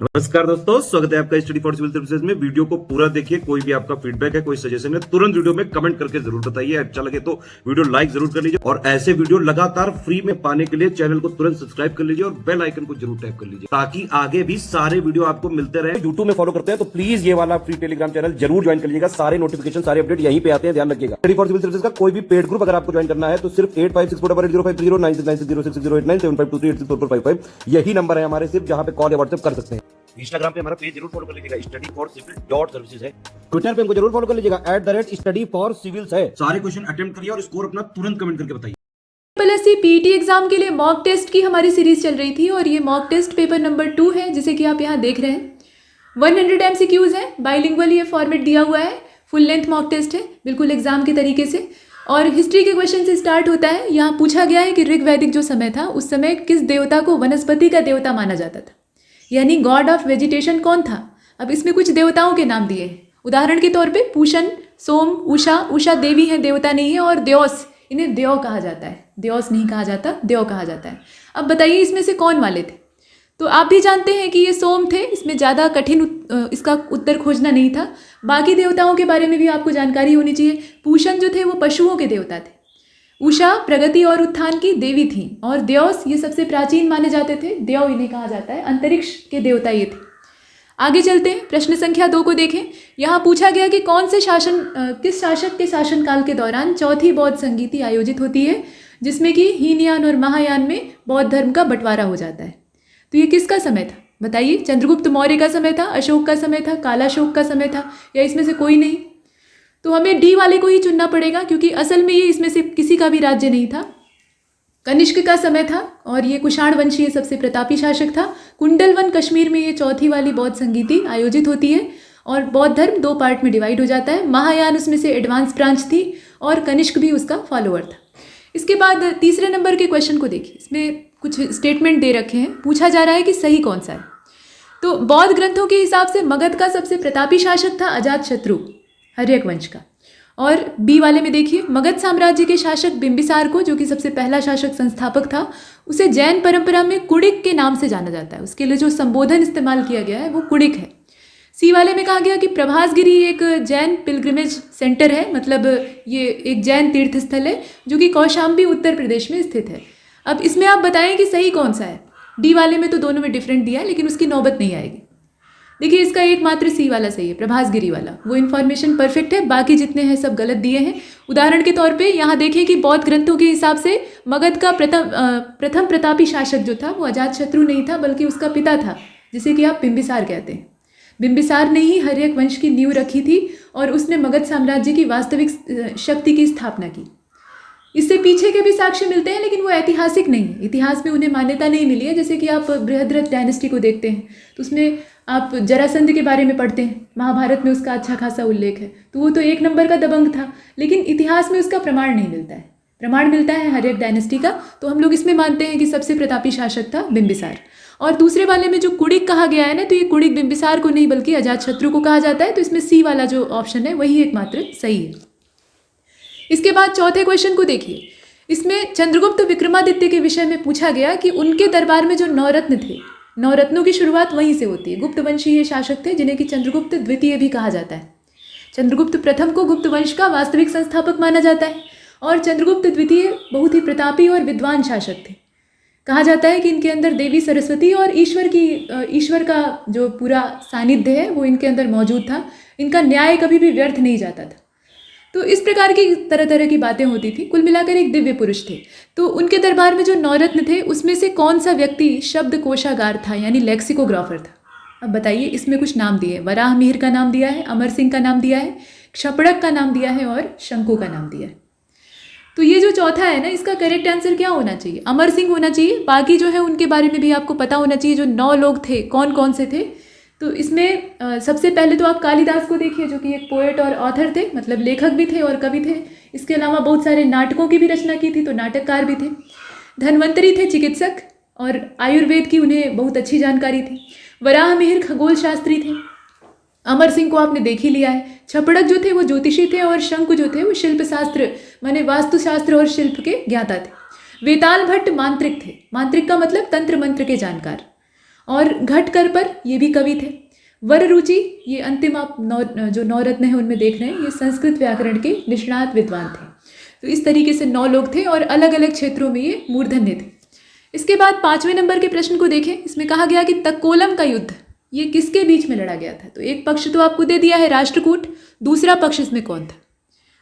नमस्कार दोस्तों, स्वागत है आपका स्टडी फॉर सिविल सर्विसेज में। वीडियो को पूरा देखिए। कोई भी आपका फीडबैक है, कोई सजेशन है, तुरंत वीडियो में कमेंट करके जरूर बताइए। अच्छा लगे तो वीडियो लाइक जरूर कर लीजिए और ऐसे वीडियो लगातार फ्री में पाने के लिए चैनल को तुरंत सब्सक्राइब कर लीजिए और बेल आइकन को जरूर टैप कर लीजिए ताकि आगे भी सारे वीडियो आपको मिलते रहे। यूट्यूब में फॉलो करते हैं तो प्लीज ये वाला फ्री टेलीग्राम चैनल जरूर ज्वाइन कर लीजिएगा। सारे नोटिफिकेशन, सारे अपडेट यहीं पे आते हैं, ध्यान रखिएगा। स्टडी फॉर सिविल सर्विसेज का कोई भी पेड ग्रुप अगर आपको ज्वाइन करना है तो सिर्फ 856480560660897523864455 यही नंबर है हमारे, सिर्फ जहां पे कॉल या व्हाट्सएप कर सकते हैं। इंस्टाग्राम पे हमारा पेज जरूर फॉलो कर लीजिएगा, studyforcivil.services है। ट्विटर पे हमको जरूर फॉलो कर लीजिएगा, @studyforcivils है। सारे क्वेश्चन अटेम्प्ट करिए और स्कोर अपना तुरंत कमेंट करके बताइए। प्लस पीटी एग्जाम के लिए मॉक टेस्ट की हमारी सीरीज चल रही थी और ये मॉक टेस्ट पेपर नंबर 2 है, जिसे कि आप यहाँ देख रहे हैं। 100 MCQs है, बाइलिंगुअल ये फॉर्मेट दिया हुआ है, फुल लेंथ मॉक टेस्ट है, बिल्कुल एग्जाम के तरीके से। और हिस्ट्री के क्वेश्चन से स्टार्ट होता है। यहाँ पूछा गया है कि ऋग वैदिक जो समय था उस समय किस देवता को वनस्पति का देवता माना जाता था, यानी गॉड ऑफ वेजिटेशन कौन था। अब इसमें कुछ देवताओं के नाम दिए हैं, उदाहरण के तौर पे पूषण, सोम, उषा देवी हैं, देवता नहीं है, और द्योस, इन्हें देव कहा जाता है, द्योस नहीं कहा जाता, देव कहा जाता है। अब बताइए इसमें से कौन वाले थे। तो आप भी जानते हैं कि ये सोम थे, इसमें ज़्यादा कठिन इसका उत्तर खोजना नहीं था। बाकी देवताओं के बारे में भी आपको जानकारी होनी चाहिए। पूषण जो थे वो पशुओं के देवता थे, उषा प्रगति और उत्थान की देवी थी, और द्योस ये सबसे प्राचीन माने जाते थे, देव इन्हें कहा जाता है, अंतरिक्ष के देवता ये थे। आगे चलते हैं, प्रश्न संख्या 2 को देखें। यहाँ पूछा गया कि कौन से किस शासक के शासनकाल के दौरान चौथी बौद्ध संगीति आयोजित होती है, जिसमें कि हीनयान और महायान में बौद्ध धर्म का बंटवारा हो जाता है। तो ये किसका समय था बताइए। चंद्रगुप्त मौर्य का समय था, अशोक का समय था, कालाशोक का समय था, या इसमें से कोई नहीं। तो हमें डी वाले को ही चुनना पड़ेगा, क्योंकि असल में ये इसमें से किसी का भी राज्य नहीं था। कनिष्क का समय था और ये कुषाण वंशीय सबसे प्रतापी शासक था। कुंडलवन कश्मीर में ये चौथी वाली बौद्ध संगीति आयोजित होती है और बौद्ध धर्म 2 पार्ट में डिवाइड हो जाता है। महायान उसमें से एडवांस ब्रांच थी और कनिष्क भी उसका फॉलोअर था। इसके बाद तीसरे नंबर के क्वेश्चन को देखिए, इसमें कुछ स्टेटमेंट दे रखे हैं, पूछा जा रहा है कि सही कौन सा है। तो बौद्ध ग्रंथों के हिसाब से मगध का सबसे प्रतापी शासक था अजातशत्रु, हर्यक वंश का। और बी वाले में देखिए, मगध साम्राज्य के शासक बिंबिसार को, जो कि सबसे पहला शासक संस्थापक था, उसे जैन परंपरा में कुड़िक के नाम से जाना जाता है। उसके लिए जो संबोधन इस्तेमाल किया गया है वो कुड़िक है। सी वाले में कहा गया कि प्रभासगिरी एक जैन पिलग्रिमेज सेंटर है, मतलब ये एक जैन तीर्थ स्थल है जो कि कौशाम्बी उत्तर प्रदेश में स्थित है। अब इसमें आप बताएं कि सही कौन सा है। डी वाले में तो दोनों में डिफरेंट दिया है, लेकिन उसकी नौबत नहीं आएगी। देखिए इसका एकमात्र सी वाला सही है, प्रभासगिरी वाला, वो इन्फॉर्मेशन परफेक्ट है, बाकी जितने हैं सब गलत दिए हैं। उदाहरण के तौर पे यहाँ देखें कि बौद्ध ग्रंथों के हिसाब से मगध का प्रथम प्रतापी शासक जो था वो अजातशत्रु नहीं था, बल्कि उसका पिता था, जिसे कि आप बिंबिसार कहते हैं। बिंबिसार ने ही हर्यक वंश की नींव रखी थी और उसने मगध साम्राज्य की वास्तविक शक्ति की स्थापना की। इससे पीछे के भी साक्ष्य मिलते हैं, लेकिन वो ऐतिहासिक नहीं है, इतिहास में उन्हें मान्यता नहीं मिली है। जैसे कि आप बृहद्रथ डायनेस्टी को देखते हैं तो उसमें आप जरासंध के बारे में पढ़ते हैं, महाभारत में उसका अच्छा खासा उल्लेख है, तो वो तो 1 नंबर का दबंग था, लेकिन इतिहास में उसका प्रमाण नहीं मिलता है। प्रमाण मिलता है हर्यक डायनेस्टी का, तो हम लोग इसमें मानते हैं कि सबसे प्रतापी शासक था बिंबिसार। और दूसरे वाले में जो कुड़िक कहा गया है ना, तो ये कुड़िक बिंबिसार को नहीं बल्कि अजातशत्रु को कहा जाता है। तो इसमें सी वाला जो ऑप्शन है वही एकमात्र सही है। इसके बाद चौथे क्वेश्चन को देखिए, इसमें चंद्रगुप्त विक्रमादित्य के विषय में पूछा गया कि उनके दरबार में जो 9 रत्न थे, 9 रत्नों की शुरुआत वहीं से होती है। गुप्त वंशीय शासक थे जिन्हें कि चंद्रगुप्त द्वितीय भी कहा जाता है। चंद्रगुप्त प्रथम को गुप्त वंश का वास्तविक संस्थापक माना जाता है और चंद्रगुप्त द्वितीय बहुत ही प्रतापी और विद्वान शासक थे। कहा जाता है कि इनके अंदर देवी सरस्वती और ईश्वर का जो पूरा सानिध्य है वो इनके अंदर मौजूद था। इनका न्याय कभी भी व्यर्थ नहीं जाता था। तो इस प्रकार की तरह तरह की बातें होती थी। कुल मिलाकर एक दिव्य पुरुष थे। तो उनके दरबार में जो 9 रत्न थे उसमें से कौन सा व्यक्ति शब्द कोशागार था, यानी लेक्सिकोग्राफर था। अब बताइए, इसमें कुछ नाम दिए, वराह मिहिर का नाम दिया है, अमर सिंह का नाम दिया है, क्षपड़क का नाम दिया है और शंकु का नाम दिया है। तो ये जो चौथा है ना, इसका करेक्ट आंसर क्या होना चाहिए, अमर सिंह होना चाहिए। बाकी जो है उनके बारे में भी आपको पता होना चाहिए, जो 9 लोग थे कौन कौन से थे। तो इसमें सबसे पहले तो आप कालिदास को देखिए, जो कि एक पोएट और ऑथर थे, मतलब लेखक भी थे और कवि थे। इसके अलावा बहुत सारे नाटकों की भी रचना की थी, तो नाटककार भी थे। धन्वंतरी थे चिकित्सक और आयुर्वेद की उन्हें बहुत अच्छी जानकारी थी। वराह मिहिर खगोल शास्त्री थे। अमर सिंह को आपने देख ही लिया है। छपड़क जो थे वो ज्योतिषी थे और शंकु जो थे वो शिल्प शास्त्र माने वास्तुशास्त्र और शिल्प के ज्ञाता थे। वेताल भट्ट मांत्रिक थे। मांत्रिक का मतलब तंत्र मंत्र के जानकार। और घटकर पर ये भी कवि थे। वर रुचि, ये अंतिम आप जो 9 रत्न हैं उनमें देख रहे हैं, ये संस्कृत व्याकरण के निष्णात विद्वान थे। तो इस तरीके से 9 लोग थे और अलग अलग क्षेत्रों में ये मूर्धन्य थे। इसके बाद 5वें नंबर के प्रश्न को देखें। इसमें कहा गया कि तक्कोलम का युद्ध ये किसके बीच में लड़ा गया था। तो एक पक्ष तो आपको दे दिया है राष्ट्रकूट, दूसरा पक्ष इसमें कौन था?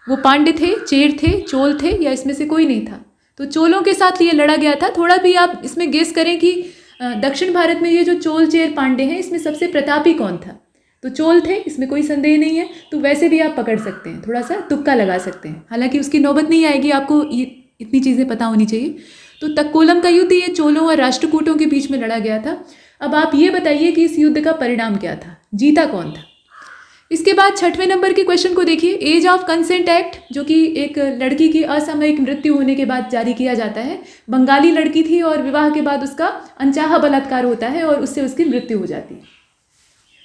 वो पांड्य थे, चेर थे, चोल थे, या इसमें से कोई नहीं था? तो चोलों के साथ ये लड़ा गया था। थोड़ा भी आप इसमें गेस करें कि दक्षिण भारत में ये जो चोल, चेर, पांड्य हैं, इसमें सबसे प्रतापी कौन था? तो चोल थे, इसमें कोई संदेह नहीं है। तो वैसे भी आप पकड़ सकते हैं, थोड़ा सा तुक्का लगा सकते हैं, हालांकि उसकी नौबत नहीं आएगी, आपको ये इतनी चीज़ें पता होनी चाहिए। तो तक्कोलम का युद्ध ये चोलों और राष्ट्रकूटों के बीच में लड़ा गया था। अब आप ये बताइए कि इस युद्ध का परिणाम क्या था, जीता कौन था? इसके बाद 6वें नंबर के क्वेश्चन को देखिए। एज ऑफ कंसेंट एक्ट, जो कि एक लड़की की असामयिक मृत्यु होने के बाद जारी किया जाता है। बंगाली लड़की थी और विवाह के बाद उसका अनचाहा बलात्कार होता है और उससे उसकी मृत्यु हो जाती है।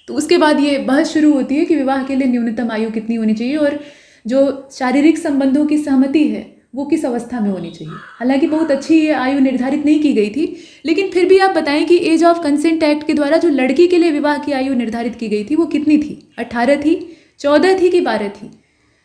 तो उसके बाद ये बहस शुरू होती है कि विवाह के लिए न्यूनतम आयु कितनी होनी चाहिए और जो शारीरिक संबंधों की सहमति है वो किस अवस्था में होनी चाहिए। हालांकि बहुत अच्छी ये आयु निर्धारित नहीं की गई थी, लेकिन फिर भी आप बताएं कि एज ऑफ कंसेंट एक्ट के द्वारा जो लड़की के लिए विवाह की आयु निर्धारित की गई थी वो कितनी थी? 18 थी, 14 थी कि 12 थी?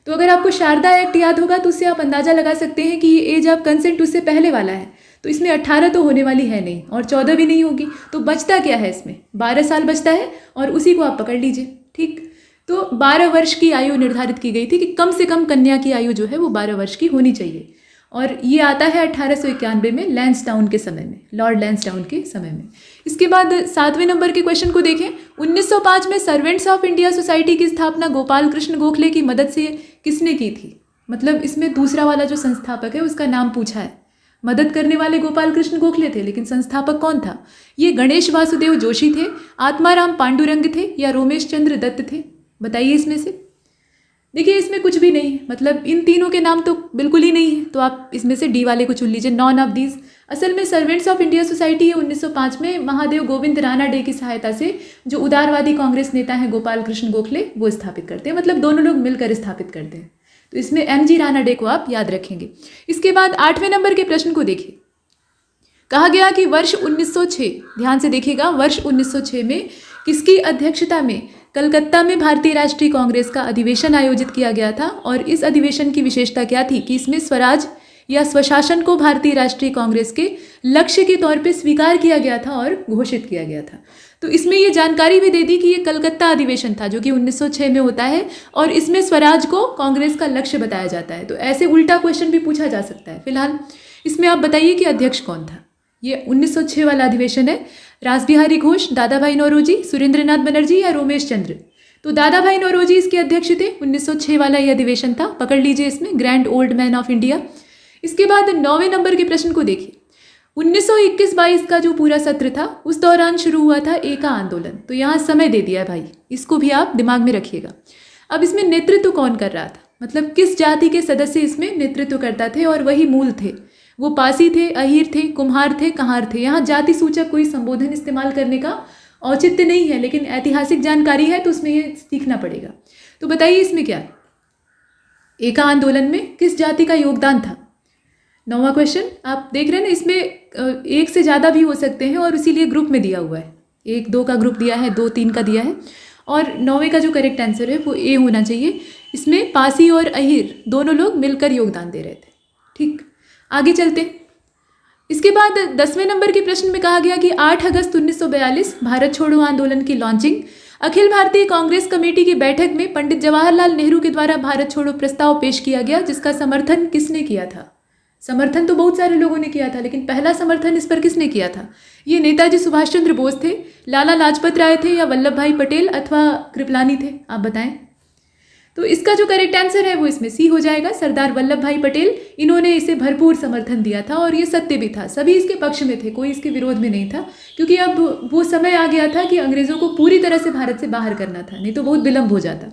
तो अगर आपको शारदा एक्ट याद होगा तो उससे आप अंदाज़ा लगा सकते हैं कि ये एज ऑफ कंसेंट उससे पहले वाला है। तो इसमें 18 तो होने वाली है नहीं और 14 भी नहीं होगी। तो बचता क्या है इसमें? 12 साल बचता है और उसी को आप पकड़ लीजिए। ठीक, तो 12 वर्ष की आयु निर्धारित की गई थी कि कम से कम कन्या की आयु जो है वो 12 वर्ष की होनी चाहिए। और ये आता है 1891 में लैंसडाउन के समय में, लॉर्ड लैंसडाउन के समय में। इसके बाद 7वें नंबर के क्वेश्चन को देखें। 1905 में सर्वेंट्स ऑफ इंडिया सोसाइटी की स्थापना गोपाल कृष्ण गोखले की मदद से किसने की थी? मतलब इसमें दूसरा वाला जो संस्थापक है उसका नाम पूछा है। मदद करने वाले गोपाल कृष्ण गोखले थे, लेकिन संस्थापक कौन था? ये गणेश वासुदेव जोशी थे, आत्माराम पांडुरंग थे, या रोमेश चंद्र दत्त थे? बताइए इसमें से। देखिए इसमें कुछ भी नहीं है, मतलब इन तीनों के नाम तो बिल्कुल ही नहीं है। तो आप इसमें से डी वाले को चुन लीजिए, नॉन ऑफ दीज। असल में सर्वेंट्स ऑफ इंडिया सोसाइटी 1905 में महादेव गोविंद रानाडे की सहायता से जो उदारवादी कांग्रेस नेता हैं गोपाल कृष्ण गोखले, वो स्थापित करते हैं। मतलब दोनों लोग मिलकर स्थापित करते हैं। तो इसमें एमजी रानाडे को आप याद रखेंगे। इसके बाद 8वें नंबर के प्रश्न को देखिए। कहा गया कि वर्ष 1906, ध्यान से देखिएगा, वर्ष 1906 में किसकी अध्यक्षता में कलकत्ता में भारतीय राष्ट्रीय कांग्रेस का अधिवेशन आयोजित किया गया था? और इस अधिवेशन की विशेषता क्या थी कि इसमें स्वराज या स्वशासन को भारतीय राष्ट्रीय कांग्रेस के लक्ष्य के तौर पे स्वीकार किया गया था और घोषित किया गया था। तो इसमें ये जानकारी भी दे दी कि ये कलकत्ता अधिवेशन था जो कि 1906 में होता है और इसमें स्वराज को कांग्रेस का लक्ष्य बताया जाता है। तो ऐसे उल्टा क्वेश्चन भी पूछा जा सकता है। फिलहाल इसमें आप बताइए कि अध्यक्ष कौन था? ये 1906 वाला अधिवेशन है। रासबिहारी घोष, दादा भाई नौरोजी, सुरेंद्रनाथ बनर्जी या रोमेश चंद्र? तो दादा भाई नौरोजी इसके अध्यक्ष थे। 1906 वाला ये अधिवेशन था, पकड़ लीजिए इसमें, grand old man of India. इसके बाद 9वें नंबर के प्रश्न को देखिए। 1921-22 का जो पूरा सत्र था उस दौरान शुरू हुआ था एका आंदोलन। तो यहाँ समय दे दिया है भाई, इसको भी आप दिमाग में रखिएगा। अब इसमें नेतृत्व कौन कर रहा था? मतलब किस जाति के सदस्य इसमें नेतृत्व करता थे और वही मूल थे? वो पासी थे, अहीर थे, कुम्हार थे, कहार थे? यहाँ जाति सूचक कोई संबोधन इस्तेमाल करने का औचित्य नहीं है, लेकिन ऐतिहासिक जानकारी है तो उसमें ये सीखना पड़ेगा। तो बताइए इसमें क्या है? एका आंदोलन में किस जाति का योगदान था? 9वां क्वेश्चन आप देख रहे हैं ना, इसमें एक से ज़्यादा भी हो सकते हैं और इसीलिए ग्रुप में दिया हुआ है। 1-2 का ग्रुप दिया है, 2-3 का दिया है और 9वें का जो करेक्ट आंसर है वो ए होना चाहिए। इसमें पासी और अहीर दोनों लोग मिलकर योगदान दे रहे थे। ठीक, आगे चलते हैं। इसके बाद 10वें नंबर के प्रश्न में कहा गया कि 8 अगस्त 1942 भारत छोड़ो आंदोलन की लॉन्चिंग। अखिल भारतीय कांग्रेस कमेटी की बैठक में पंडित जवाहरलाल नेहरू के द्वारा भारत छोड़ो प्रस्ताव पेश किया गया, जिसका समर्थन किसने किया था? समर्थन तो बहुत सारे लोगों ने किया था, लेकिन पहला समर्थन इस पर किसने किया था? ये नेताजी सुभाष चंद्र बोस थे, लाला लाजपत राय थे या वल्लभ भाई पटेल अथवा कृपलानी थे? आप बताएं। तो इसका जो करेक्ट आंसर है वो इसमें सी हो जाएगा, सरदार वल्लभ भाई पटेल। इन्होंने इसे भरपूर समर्थन दिया था और ये सत्य भी था, सभी इसके पक्ष में थे, कोई इसके विरोध में नहीं था, क्योंकि अब वो समय आ गया था कि अंग्रेज़ों को पूरी तरह से भारत से बाहर करना था, नहीं तो बहुत विलम्ब हो जाता।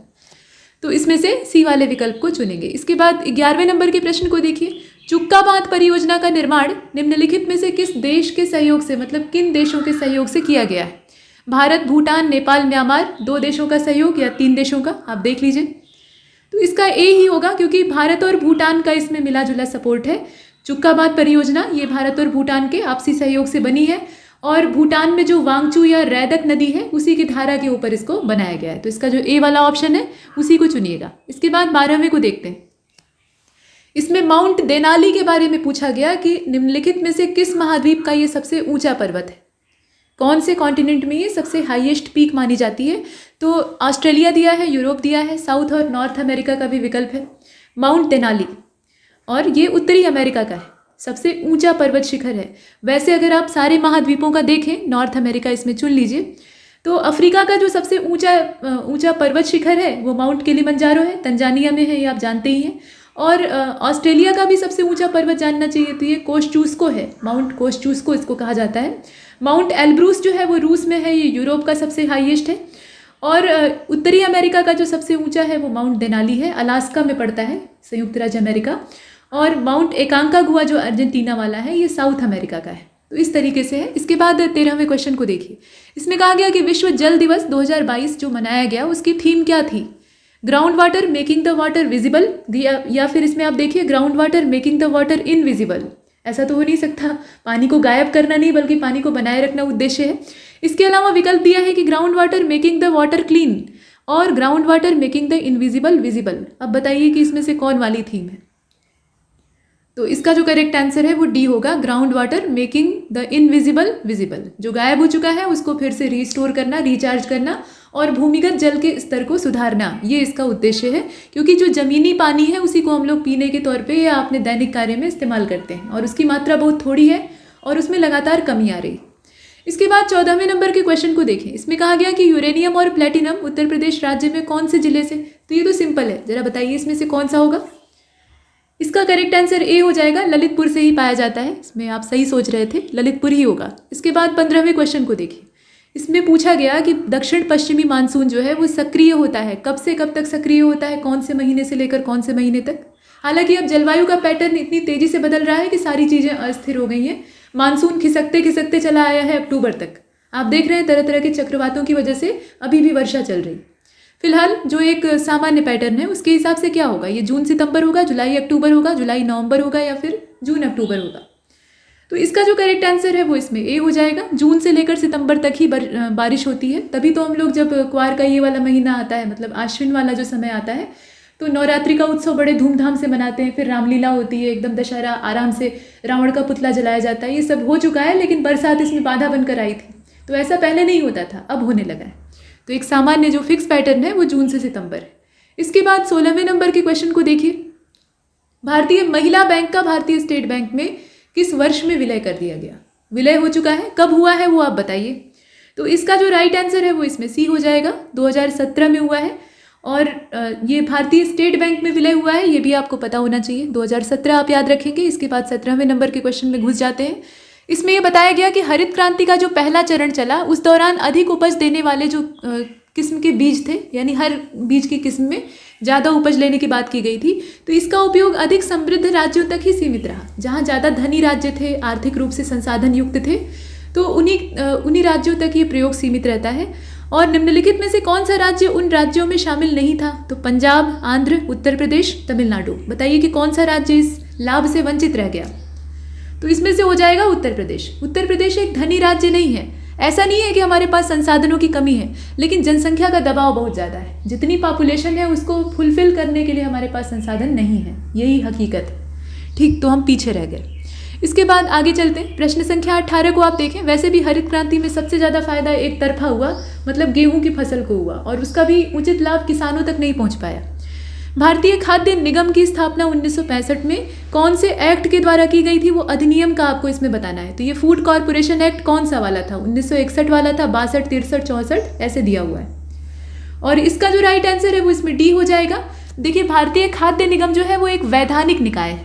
तो इसमें से सी वाले विकल्प को चुनेंगे। इसके बाद 11वें नंबर के प्रश्न को देखिए। चुक्का बांध परियोजना का निर्माण निम्नलिखित में से किस देश के सहयोग से, मतलब किन देशों के सहयोग से किया गया है? भारत, भूटान, नेपाल, म्यांमार? 2 देशों का सहयोग या 3 देशों का? आप देख लीजिए। तो इसका ए ही होगा, क्योंकि भारत और भूटान का इसमें मिला जुला सपोर्ट है। चुक्का बांध परियोजना ये भारत और भूटान के आपसी सहयोग से बनी है और भूटान में जो वांगचू या रैदक नदी है उसी की धारा के ऊपर इसको बनाया गया है। तो इसका जो ए वाला ऑप्शन है उसी को चुनिएगा। इसके बाद 12वें को देखते हैं। इसमें माउंट देनाली के बारे में पूछा गया कि निम्नलिखित में से किस महाद्वीप का ये सबसे ऊंचा पर्वत है, कौन से कॉन्टिनेंट में ये सबसे हाईएस्ट पीक मानी जाती है। तो ऑस्ट्रेलिया दिया है, यूरोप दिया है, साउथ और नॉर्थ अमेरिका का भी विकल्प है। माउंट देनाली, और ये उत्तरी अमेरिका का है, सबसे ऊंचा पर्वत शिखर है। वैसे अगर आप सारे महाद्वीपों का देखें, नॉर्थ अमेरिका इसमें चुन लीजिए, तो अफ्रीका का जो सबसे ऊंचा पर्वत शिखर है वो माउंट किलिमंजारो है, तंजानिया में है, ये आप जानते ही हैं। और ऑस्ट्रेलिया का भी सबसे ऊंचा पर्वत जानना चाहिए, तो ये कोस्चुस्को है, माउंट कोस्चुस्को इसको कहा जाता है। माउंट एल्ब्रूस जो है वो रूस में है, ये यूरोप का सबसे हाईएस्ट है। और उत्तरी अमेरिका का जो सबसे ऊंचा है वो माउंट देनाली है, अलास्का में पड़ता है, संयुक्त राज्य अमेरिका। और माउंट एकांकागुआ जो अर्जेंटीना वाला है ये साउथ अमेरिका का है। तो इस तरीके से है। इसके बाद 13वें क्वेश्चन को देखिए। इसमें कहा गया कि विश्व जल दिवस 2022 जो मनाया गया उसकी थीम क्या थी? Ground water making the water visible, या फिर इसमें आप देखिए ground water making the water invisible. ऐसा तो हो नहीं सकता, पानी को गायब करना नहीं बल्कि पानी को बनाए रखना उद्देश्य है। इसके अलावा विकल्प दिया है कि ground water making the water clean और ground water making the invisible visible. अब बताइए कि इसमें से कौन वाली थीम है? तो इसका जो करेक्ट आंसर है वो डी होगा, ground water making the invisible visible. जो गायब हो चुका है उसको फिर से रिस्टोर करना, रिचार्ज करना और भूमिगत जल के स्तर को सुधारना, ये इसका उद्देश्य है। क्योंकि जो ज़मीनी पानी है उसी को हम लोग पीने के तौर पे या अपने दैनिक कार्य में इस्तेमाल करते हैं और उसकी मात्रा बहुत थोड़ी है और उसमें लगातार कमी आ रही। इसके बाद 14वें नंबर के क्वेश्चन को देखें। इसमें कहा गया कि यूरेनियम और प्लेटिनम उत्तर प्रदेश राज्य में कौन से जिले से? तो ये तो सिंपल है, जरा बताइए इसमें से कौन सा होगा? इसका करेक्ट आंसर ए हो जाएगा, ललितपुर से ही पाया जाता है। इसमें आप सही सोच रहे थे, ललितपुर ही होगा। इसके बाद 15वें क्वेश्चन को देखिए। इसमें पूछा गया कि दक्षिण पश्चिमी मानसून जो है वो सक्रिय होता है, कब से कब तक सक्रिय होता है, कौन से महीने से लेकर कौन से महीने तक। हालांकि अब जलवायु का पैटर्न इतनी तेजी से बदल रहा है कि सारी चीज़ें अस्थिर हो गई हैं। मानसून खिसकते खिसकते चला आया है अक्टूबर तक। आप देख रहे हैं तरह तरह के चक्रवातों की वजह से अभी भी वर्षा चल रही। फिलहाल जो एक सामान्य पैटर्न है उसके हिसाब से क्या होगा, ये जून सितंबर होगा, जुलाई अक्टूबर होगा, जुलाई नवंबर होगा या फिर जून अक्टूबर होगा। तो इसका जो करेक्ट आंसर है वो इसमें ए हो जाएगा। जून से लेकर सितंबर तक ही बारिश होती है। तभी तो हम लोग जब क्वार का ये वाला महीना आता है, मतलब आश्विन वाला जो समय आता है, तो नवरात्रि का उत्सव बड़े धूमधाम से मनाते हैं। फिर रामलीला होती है, एकदम दशहरा, आराम से रावण का पुतला जलाया जाता है। ये सब हो चुका है, लेकिन बरसात इसमें बाधा बनकर आई थी। तो ऐसा पहले नहीं होता था, अब होने लगा है। तो एक सामान्य जो फिक्स पैटर्न है वो जून से सितंबर है। इसके बाद 16वें नंबर के क्वेश्चन को देखिए। भारतीय महिला बैंक का भारतीय स्टेट बैंक में किस वर्ष में विलय कर दिया गया? विलय हो चुका है, कब हुआ है वो आप बताइए। तो इसका जो राइट आंसर है वो इसमें सी हो जाएगा, 2017 में हुआ है। और ये भारतीय स्टेट बैंक में विलय हुआ है, ये भी आपको पता होना चाहिए। 2017 आप याद रखेंगे। इसके बाद 17वें नंबर के क्वेश्चन में घुस जाते हैं। इसमें यह बताया गया कि हरित क्रांति का जो पहला चरण चला उस दौरान अधिक उपज देने वाले जो किस्म के बीज थे, यानी हर बीज की किस्म में ज़्यादा उपज लेने की बात की गई थी। तो इसका उपयोग अधिक समृद्ध राज्यों तक ही सीमित रहा, जहाँ ज़्यादा धनी राज्य थे, आर्थिक रूप से संसाधन युक्त थे, तो उन्हीं राज्यों तक ये प्रयोग सीमित रहता है। और निम्नलिखित में से कौन सा राज्य उन राज्यों में शामिल नहीं था? तो पंजाब, आंध्र, उत्तर प्रदेश, तमिलनाडु। बताइए कि कौन सा राज्य इस लाभ से वंचित रह गया? तो इसमें से हो जाएगा उत्तर प्रदेश। उत्तर प्रदेश एक धनी राज्य नहीं है। ऐसा नहीं है कि हमारे पास संसाधनों की कमी है, लेकिन जनसंख्या का दबाव बहुत ज़्यादा है। जितनी पॉपुलेशन है उसको फुलफिल करने के लिए हमारे पास संसाधन नहीं है, यही हकीकत है। ठीक, तो हम पीछे रह गए। इसके बाद आगे चलते हैं। प्रश्न संख्या 18 को आप देखें। वैसे भी हरित क्रांति में सबसे ज़्यादा फायदा एक तरफा हुआ, मतलब गेहूं की फसल को हुआ, और उसका भी उचित लाभ किसानों तक नहीं पहुंच पाया। भारतीय खाद्य निगम की स्थापना 1965 में कौन से एक्ट के द्वारा की गई थी, वो अधिनियम का आपको इसमें बताना है। तो ये फूड कॉर्पोरेशन एक्ट कौन सा वाला था? 1961 वाला था, 62, 63, 64 ऐसे दिया हुआ है। और इसका जो राइट आंसर है वो इसमें डी हो जाएगा। देखिए, भारतीय खाद्य निगम जो है वो एक वैधानिक निकाय है।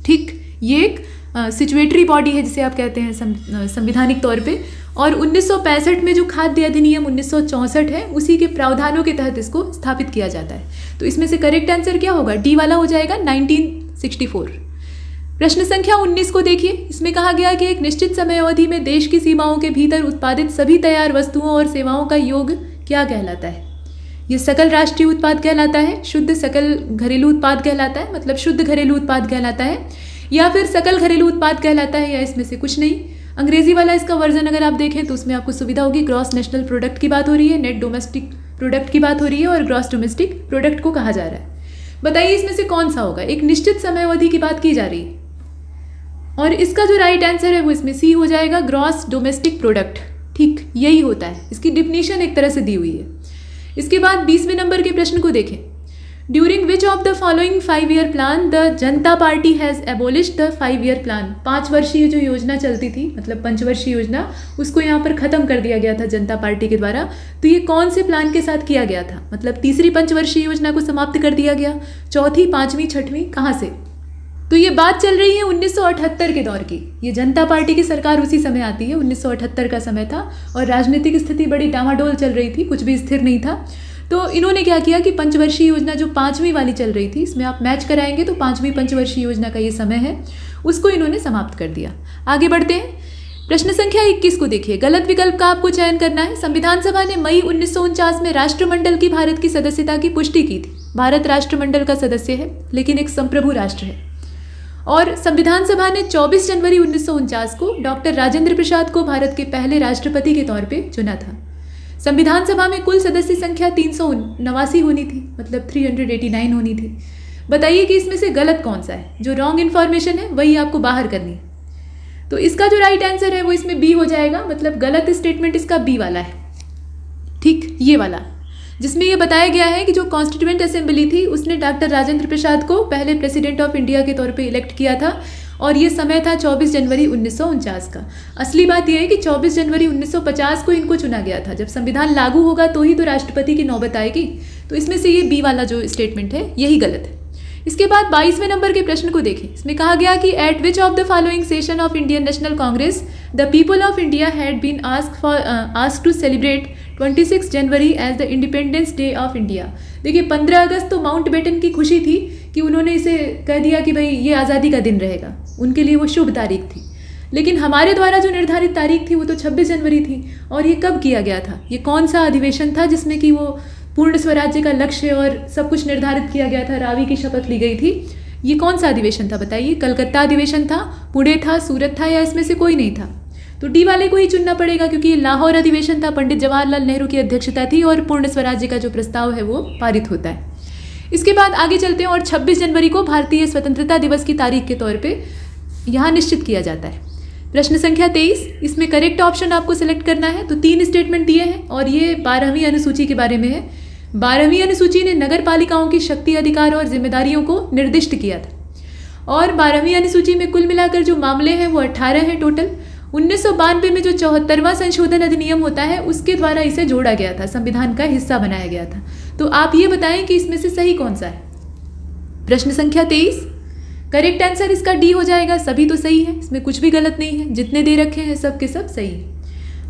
ठीक, ये एक सिचुएटरी बॉडी है जिसे आप कहते हैं संविधानिक तौर पे। और 1965 में जो खाद्य अधिनियम 1964 है उसी के प्रावधानों के तहत इसको स्थापित किया जाता है। तो इसमें से करेक्ट आंसर क्या होगा? डी वाला हो जाएगा, 1964। प्रश्न संख्या 19 को देखिए। इसमें कहा गया कि एक निश्चित समय अवधि में देश की सीमाओं के भीतर उत्पादित सभी तैयार वस्तुओं और सेवाओं का योग क्या कहलाता है? ये सकल राष्ट्रीय उत्पाद कहलाता है, शुद्ध सकल घरेलू उत्पाद कहलाता है, मतलब शुद्ध घरेलू उत्पाद कहलाता है, या फिर सकल घरेलू उत्पाद कहलाता है, या इसमें से कुछ नहीं। अंग्रेजी वाला इसका वर्जन अगर आप देखें तो उसमें आपको सुविधा होगी। ग्रॉस नेशनल प्रोडक्ट की बात हो रही है, नेट डोमेस्टिक प्रोडक्ट की बात हो रही है और ग्रॉस डोमेस्टिक प्रोडक्ट को कहा जा रहा है। बताइए इसमें से कौन सा होगा। एक निश्चित समय अवधि की बात की जा रही है और इसका जो राइट आंसर है वो इसमें सी हो जाएगा, ग्रॉस डोमेस्टिक प्रोडक्ट। ठीक यही होता है, इसकी डिफिनीशन एक तरह से दी हुई है। इसके बाद 20वें नंबर के प्रश्न को देखें। During which of the following 5-year plan the Janata Party has abolished the 5-year plan. 5 वर्षीय जो योजना चलती थी, मतलब पंचवर्षीय योजना, उसको यहाँ पर ख़त्म कर दिया गया था जनता पार्टी के द्वारा। तो ये कौन से प्लान के साथ किया गया था? मतलब तीसरी पंचवर्षीय योजना को समाप्त कर दिया गया, चौथी, पाँचवीं, छठवीं, कहाँ से? तो ये बात चल रही है 1978 के दौर की। ये जनता पार्टी की सरकार उसी समय आती है, 1978 का समय था और राजनीतिक स्थिति बड़ी डामाडोल चल रही थी, कुछ भी स्थिर नहीं था। तो इन्होंने क्या किया कि पंचवर्षीय योजना जो 5वीं वाली चल रही थी, इसमें आप मैच कराएंगे तो 5वीं पंचवर्षीय योजना का ये समय है, उसको इन्होंने समाप्त कर दिया। आगे बढ़ते हैं। प्रश्न संख्या 21 को देखिए। गलत विकल्प का आपको चयन करना है। संविधान सभा ने मई 1949 में राष्ट्रमंडल की भारत की सदस्यता की पुष्टि की थी। भारत राष्ट्रमंडल का सदस्य है लेकिन एक संप्रभु राष्ट्र है। और संविधान सभा ने 24 जनवरी 1949 को डॉक्टर राजेंद्र प्रसाद को भारत के पहले राष्ट्रपति के तौर पे चुना था। संविधान सभा में कुल सदस्य संख्या 389 होनी थी, मतलब 389 होनी थी। बताइए कि इसमें से गलत कौन सा है। जो रॉन्ग इन्फॉर्मेशन है वही आपको बाहर करनी है। तो इसका जो राइट आंसर है वो इसमें बी हो जाएगा, मतलब गलत स्टेटमेंट इसका बी वाला है। ठीक, ये वाला जिसमें ये बताया गया है कि जो कॉन्स्टिट्यूएंट असेंबली थी उसने डॉक्टर राजेंद्र प्रसाद को पहले प्रेसिडेंट ऑफ इंडिया के तौर पे इलेक्ट किया था और ये समय था 24 जनवरी 1949 का। असली बात यह है कि 24 जनवरी 1950 को इनको चुना गया था। जब संविधान लागू होगा तो ही तो राष्ट्रपति की नौबत आएगी। तो इसमें से ये बी वाला जो स्टेटमेंट है यही गलत है। इसके बाद 22वें नंबर के प्रश्न को देखें। इसमें कहा गया कि at which of the following session of Indian National Congress the people of India had been asked to celebrate 26 January as the independence day of India. देखिए 15 अगस्त तो माउंट बेटन की खुशी थी कि उन्होंने इसे कह दिया कि भाई ये आज़ादी का दिन रहेगा, उनके लिए वो शुभ तारीख थी। लेकिन हमारे द्वारा जो निर्धारित तारीख थी वो तो 26 जनवरी थी। और ये कब किया गया था? ये कौन सा अधिवेशन था जिसमें कि वो पूर्ण स्वराज्य का लक्ष्य और सब कुछ निर्धारित किया गया था, रावी की शपथ ली गई थी? ये कौन सा अधिवेशन था बताइए? कलकत्ता अधिवेशन था, पुणे था, सूरत था, या इसमें से कोई नहीं था? तो डी वाले को ही चुनना पड़ेगा क्योंकि ये लाहौर अधिवेशन था, पंडित जवाहरलाल नेहरू की अध्यक्षता थी और पूर्ण स्वराज्य का जो प्रस्ताव है वो पारित होता है। इसके बाद आगे चलते हैं और 26 जनवरी को भारतीय स्वतंत्रता दिवस की तारीख के तौर पे यहाँ निश्चित किया जाता है। प्रश्न संख्या 23, इसमें करेक्ट ऑप्शन आपको सिलेक्ट करना है। तो 3 स्टेटमेंट दिए हैं और ये 12वीं अनुसूची के बारे में है। 12वीं अनुसूची ने नगर पालिकाओं की शक्ति, अधिकार और जिम्मेदारियों को निर्दिष्ट किया था और 12वीं अनुसूची में कुल मिलाकर जो मामले हैं वो 18 हैं टोटल। 1992 में जो 74वां संशोधन अधिनियम होता है उसके द्वारा इसे जोड़ा गया था, संविधान का हिस्सा बनाया गया था। तो आप ये बताएं कि इसमें से सही कौन सा है। प्रश्न संख्या 23, करेक्ट आंसर इसका डी हो जाएगा। सभी तो सही है, इसमें कुछ भी गलत नहीं है, जितने दे रखे हैं सब के सब सही है।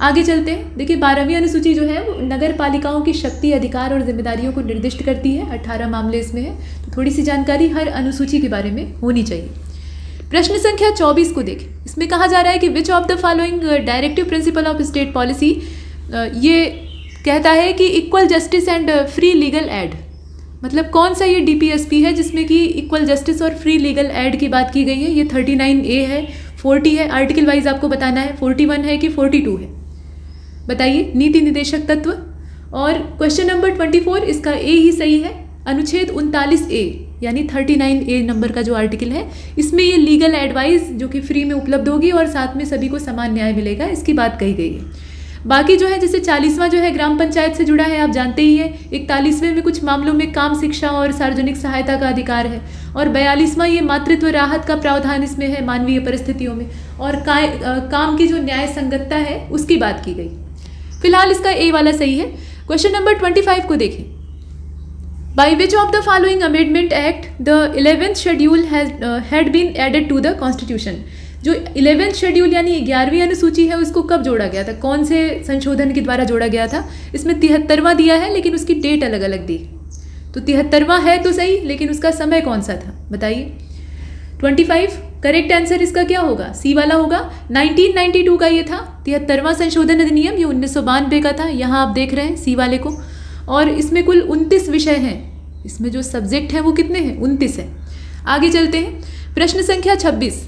आगे चलते हैं। देखिए 12वीं अनुसूची जो है वो नगर पालिकाओं की शक्ति, अधिकार और जिम्मेदारियों को निर्दिष्ट करती है। 18 मामले इसमें है, तो थोड़ी सी जानकारी हर अनुसूची के बारे में होनी चाहिए। प्रश्न संख्या 24 को देखें। इसमें कहा जा रहा है कि विच of the following directive principle of state policy, ये कहता है कि equal justice and free legal aid, मतलब कौन सा ये DPSP है जिसमें कि इक्वल जस्टिस और फ्री लीगल एड की बात की गई है। ये 39A है, 40 है, आर्टिकल वाइज आपको बताना है 41 है कि 42 है। बताइए नीति निदेशक तत्व। और क्वेश्चन नंबर 24 इसका ए ही सही है। अनुच्छेद 39A यानी 39A नंबर का जो आर्टिकल है इसमें ये लीगल एडवाइस जो कि फ्री में उपलब्ध होगी और साथ में सभी को समान न्याय मिलेगा, इसकी बात कही गई है। बाकी जो है जैसे 40वां जो है ग्राम पंचायत से जुड़ा है, आप जानते ही हैं। 41वें में कुछ मामलों में काम, शिक्षा और सार्वजनिक सहायता का अधिकार है और 42वां ये मातृत्व राहत का प्रावधान इसमें है मानवीय परिस्थितियों में, और काम की जो न्याय संगतता है उसकी बात की गई। फिलहाल इसका ए वाला सही है। क्वेश्चन नंबर 25 को देखें। By which of the following amendment act the 11th schedule had been added to the constitution? जो 11th शेड्यूल यानी 11वीं अनुसूची है उसको कब जोड़ा गया था, कौन से संशोधन के द्वारा जोड़ा गया था? इसमें 73वां दिया है लेकिन उसकी डेट अलग अलग दी। तो 73वां है तो सही, लेकिन उसका समय कौन सा था बताइए। 25 करेक्ट आंसर इसका क्या होगा? सी वाला होगा। 1992 का ये था 73वां संशोधन अधिनियम, ये 1992 का था। यहाँ आप देख रहे हैं सी वाले को। और इसमें कुल 29 विषय हैं। इसमें जो सब्जेक्ट हैं वो कितने हैं? 29 है। आगे चलते हैं। प्रश्न संख्या 26,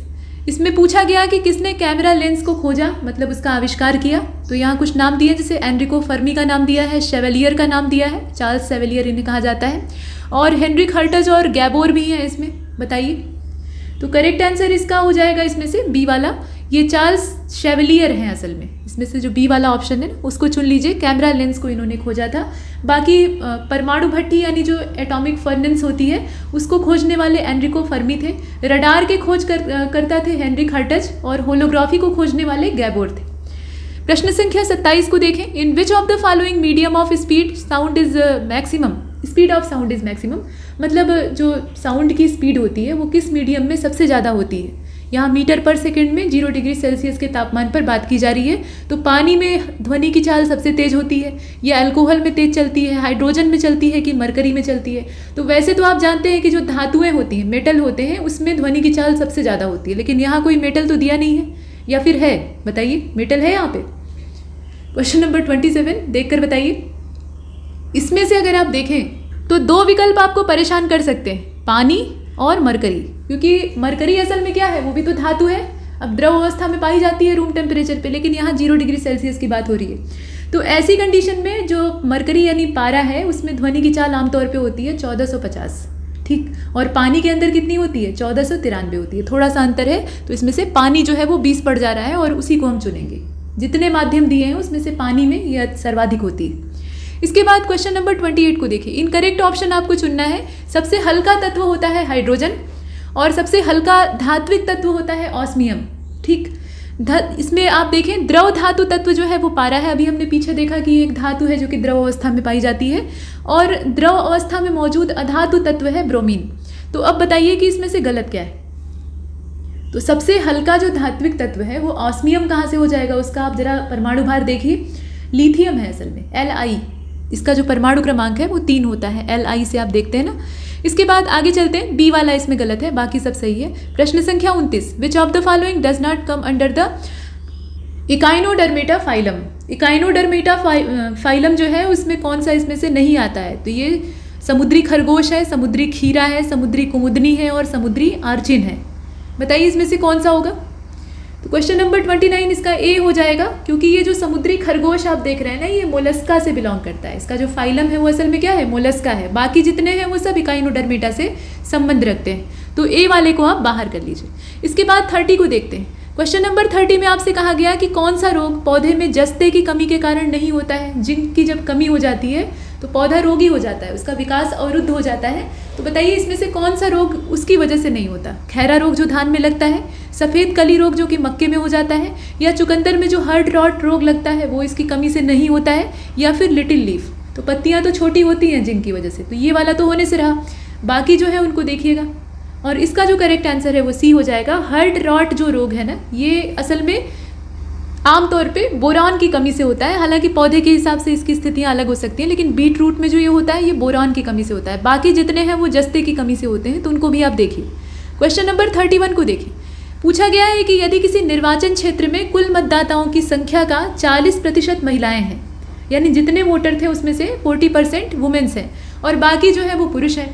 इसमें पूछा गया कि किसने कैमरा लेंस को खोजा, मतलब उसका आविष्कार किया। तो यहाँ कुछ नाम दिए, जैसे एनरिको फर्मी का नाम दिया है, शेवेलियर का नाम दिया है, चार्ल्स शेवेलियर इन्हें कहा जाता है, और हेनरिक हर्टज और गैबोर भी हैं इसमें। बताइए, तो करेक्ट आंसर इसका हो जाएगा इसमें से बी वाला, ये चार्ल्स शेवेलियर हैं असल में। इसमें से जो बी वाला ऑप्शन है ना उसको चुन लीजिए, कैमरा लेंस को इन्होंने खोजा था। बाकी परमाणु भट्टी यानी जो एटॉमिक फर्नेंस होती है उसको खोजने वाले एनरिको फर्मी थे, रडार के खोज करता थे हेनरिक हर्टज, और होलोग्राफी को खोजने वाले गैबोर थे। प्रश्न संख्या 27 को देखें, in which of the following medium of speed sound is maximum, speed of sound is maximum, मतलब जो साउंड की स्पीड होती है वो किस मीडियम में सबसे ज़्यादा होती है। यहाँ मीटर पर सेकंड में 0 डिग्री सेल्सियस के तापमान पर बात की जा रही है। तो पानी में ध्वनि की चाल सबसे तेज़ होती है, या अल्कोहल में तेज़ चलती है, हाइड्रोजन में चलती है कि मरकरी में चलती है। तो वैसे तो आप जानते हैं कि जो धातुएं होती हैं, मेटल होते हैं, उसमें ध्वनि की चाल सबसे ज़्यादा होती है, लेकिन यहाँ कोई मेटल तो दिया नहीं है, या फिर है? बताइए, मेटल है यहाँ पे? क्वेश्चन नंबर 27 देखकर बताइए। इसमें से अगर आप देखें तो दो विकल्प आपको परेशान कर सकते हैं, पानी और मरकरी, क्योंकि मरकरी असल में क्या है, वो भी तो धातु है। अब द्रव अवस्था में पाई जाती है रूम टेम्परेचर पे, लेकिन यहाँ 0 डिग्री सेल्सियस की बात हो रही है। तो ऐसी कंडीशन में जो मरकरी यानी पारा है उसमें ध्वनि की चाल आमतौर पे होती है 1450, ठीक, और पानी के अंदर कितनी होती है? 1493 होती है। थोड़ा सा अंतर है, तो इसमें से पानी जो है वो 20 पड़ जा रहा है, और उसी को हम चुनेंगे। जितने माध्यम दिए हैं उसमें से पानी में यह सर्वाधिक होती है। इसके बाद क्वेश्चन नंबर 28 को देखिए, इनकरेक्ट ऑप्शन आपको चुनना है। सबसे हल्का तत्व होता है हाइड्रोजन, और सबसे हल्का धात्विक तत्व होता है ऑस्मियम, ठीक। इसमें आप देखें द्रव धातु तत्व जो है वो पारा है। अभी हमने पीछे देखा कि एक धातु है जो कि द्रव अवस्था में पाई जाती है, और द्रव अवस्था में मौजूद अधातु तत्व है ब्रोमीन। तो अब बताइए कि इसमें से गलत क्या है। तो सबसे हल्का जो धात्विक तत्व है वो ऑस्मियम कहाँ से हो जाएगा? उसका आप जरा परमाणु भार देखिए, लिथियम है असल में, Li। इसका जो परमाणु क्रमांक है वो 3 होता है, Li से आप देखते हैं ना। इसके बाद आगे चलते हैं, बी वाला इसमें गलत है, बाकी सब सही है। प्रश्न संख्या 29, विच of the following does not come under the Echinodermata phylum. Echinodermata phylum जो है उसमें कौन सा इसमें से नहीं आता है? तो ये समुद्री खरगोश है, समुद्री खीरा है, समुद्री कुमुदनी है, और समुद्री आर्चिन है। बताइए इसमें से कौन सा होगा? तो क्वेश्चन नंबर 29 इसका ए हो जाएगा, क्योंकि ये जो समुद्री खरगोश आप देख रहे हैं ना, ये मोलस्का से बिलोंग करता है। इसका जो फाइलम है वो असल में क्या है? मोलस्का है। बाकी जितने हैं वो सब इकाइनोडर्मेटा से संबंध रखते हैं। तो ए वाले को आप बाहर कर लीजिए। इसके बाद 30 को देखते हैं। क्वेश्चन नंबर 30 में आपसे कहा गया कि कौन सा रोग पौधे में जस्ते की कमी के कारण नहीं होता है। जिंक की जब कमी हो जाती है तो पौधा रोगी हो जाता है, उसका विकास अवरुद्ध हो जाता है। तो बताइए इसमें से कौन सा रोग उसकी वजह से नहीं होता? खैरा रोग जो धान में लगता है, सफ़ेद कली रोग जो कि मक्के में हो जाता है, या चुकंदर में जो हर्ड रॉट रोग लगता है वो इसकी कमी से नहीं होता है, या फिर लिटिल लीफ। तो पत्तियाँ तो छोटी होती हैं जिंक की वजह से, तो ये वाला तो होने से रहा। बाकी जो है उनको देखिएगा, और इसका जो करेक्ट आंसर है वो सी हो जाएगा। हर्ड रॉट जो रोग है ना, ये असल में आमतौर पे बोरान की कमी से होता है। हालांकि पौधे के हिसाब से इसकी स्थितियां अलग हो सकती हैं, लेकिन बीट रूट में जो ये होता है ये बोरान की कमी से होता है। बाकी जितने हैं वो जस्ते की कमी से होते हैं, तो उनको भी आप देखिए। क्वेश्चन नंबर 31 को देखिए। पूछा गया है कि यदि किसी निर्वाचन क्षेत्र में कुल मतदाताओं की संख्या का 40% महिलाएं हैं, यानी जितने वोटर थे उसमें से 40% वुमेन्स हैं, और बाकी जो है वो पुरुष हैं,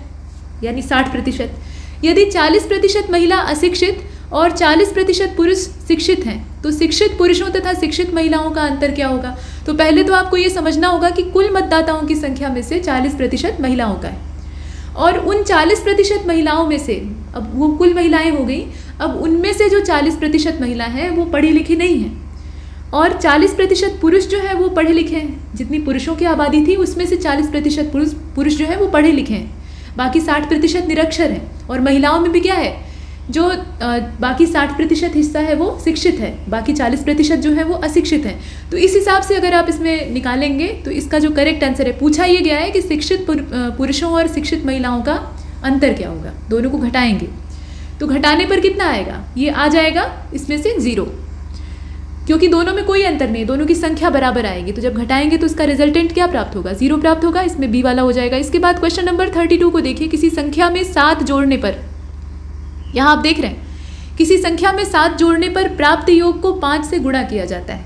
यानी 60%। यदि 40% महिला अशिक्षित और 40% पुरुष शिक्षित हैं, तो शिक्षित पुरुषों तथा शिक्षित महिलाओं का अंतर क्या होगा? तो पहले तो आपको ये समझना होगा कि कुल मतदाताओं की संख्या में से 40% महिलाओं का है, और उन 40% महिलाओं में से, अब वो कुल महिलाएं हो गई, अब उनमें से जो 40% महिला हैं वो पढ़ी लिखी नहीं हैं, और 40% पुरुष जो है वो पढ़े लिखे हैं। जितनी पुरुषों की आबादी थी उसमें से 40% पुरुष जो है वो पढ़े लिखे हैं, बाकी 60% निरक्षर हैं। और महिलाओं में भी क्या है, जो बाकी 60% हिस्सा है वो शिक्षित है, बाकी 40% जो है वो अशिक्षित है। तो इस हिसाब से अगर आप इसमें निकालेंगे तो इसका जो करेक्ट आंसर है, पूछा ये गया है कि शिक्षित पुरुषों और शिक्षित महिलाओं का अंतर क्या होगा। दोनों को घटाएंगे तो घटाने पर कितना आएगा? ये आ जाएगा इसमें से 0, क्योंकि दोनों में कोई अंतर नहीं, दोनों की संख्या बराबर आएगी। तो जब घटाएंगे तो इसका रिजल्टेंट क्या प्राप्त होगा? 0 प्राप्त होगा। इसमें बी वाला हो जाएगा। इसके बाद क्वेश्चन नंबर 32 को देखिए। किसी संख्या में 7 जोड़ने पर, यहाँ आप देख रहे हैं, किसी संख्या में 7 जोड़ने पर प्राप्त योग को 5 से गुणा किया जाता है।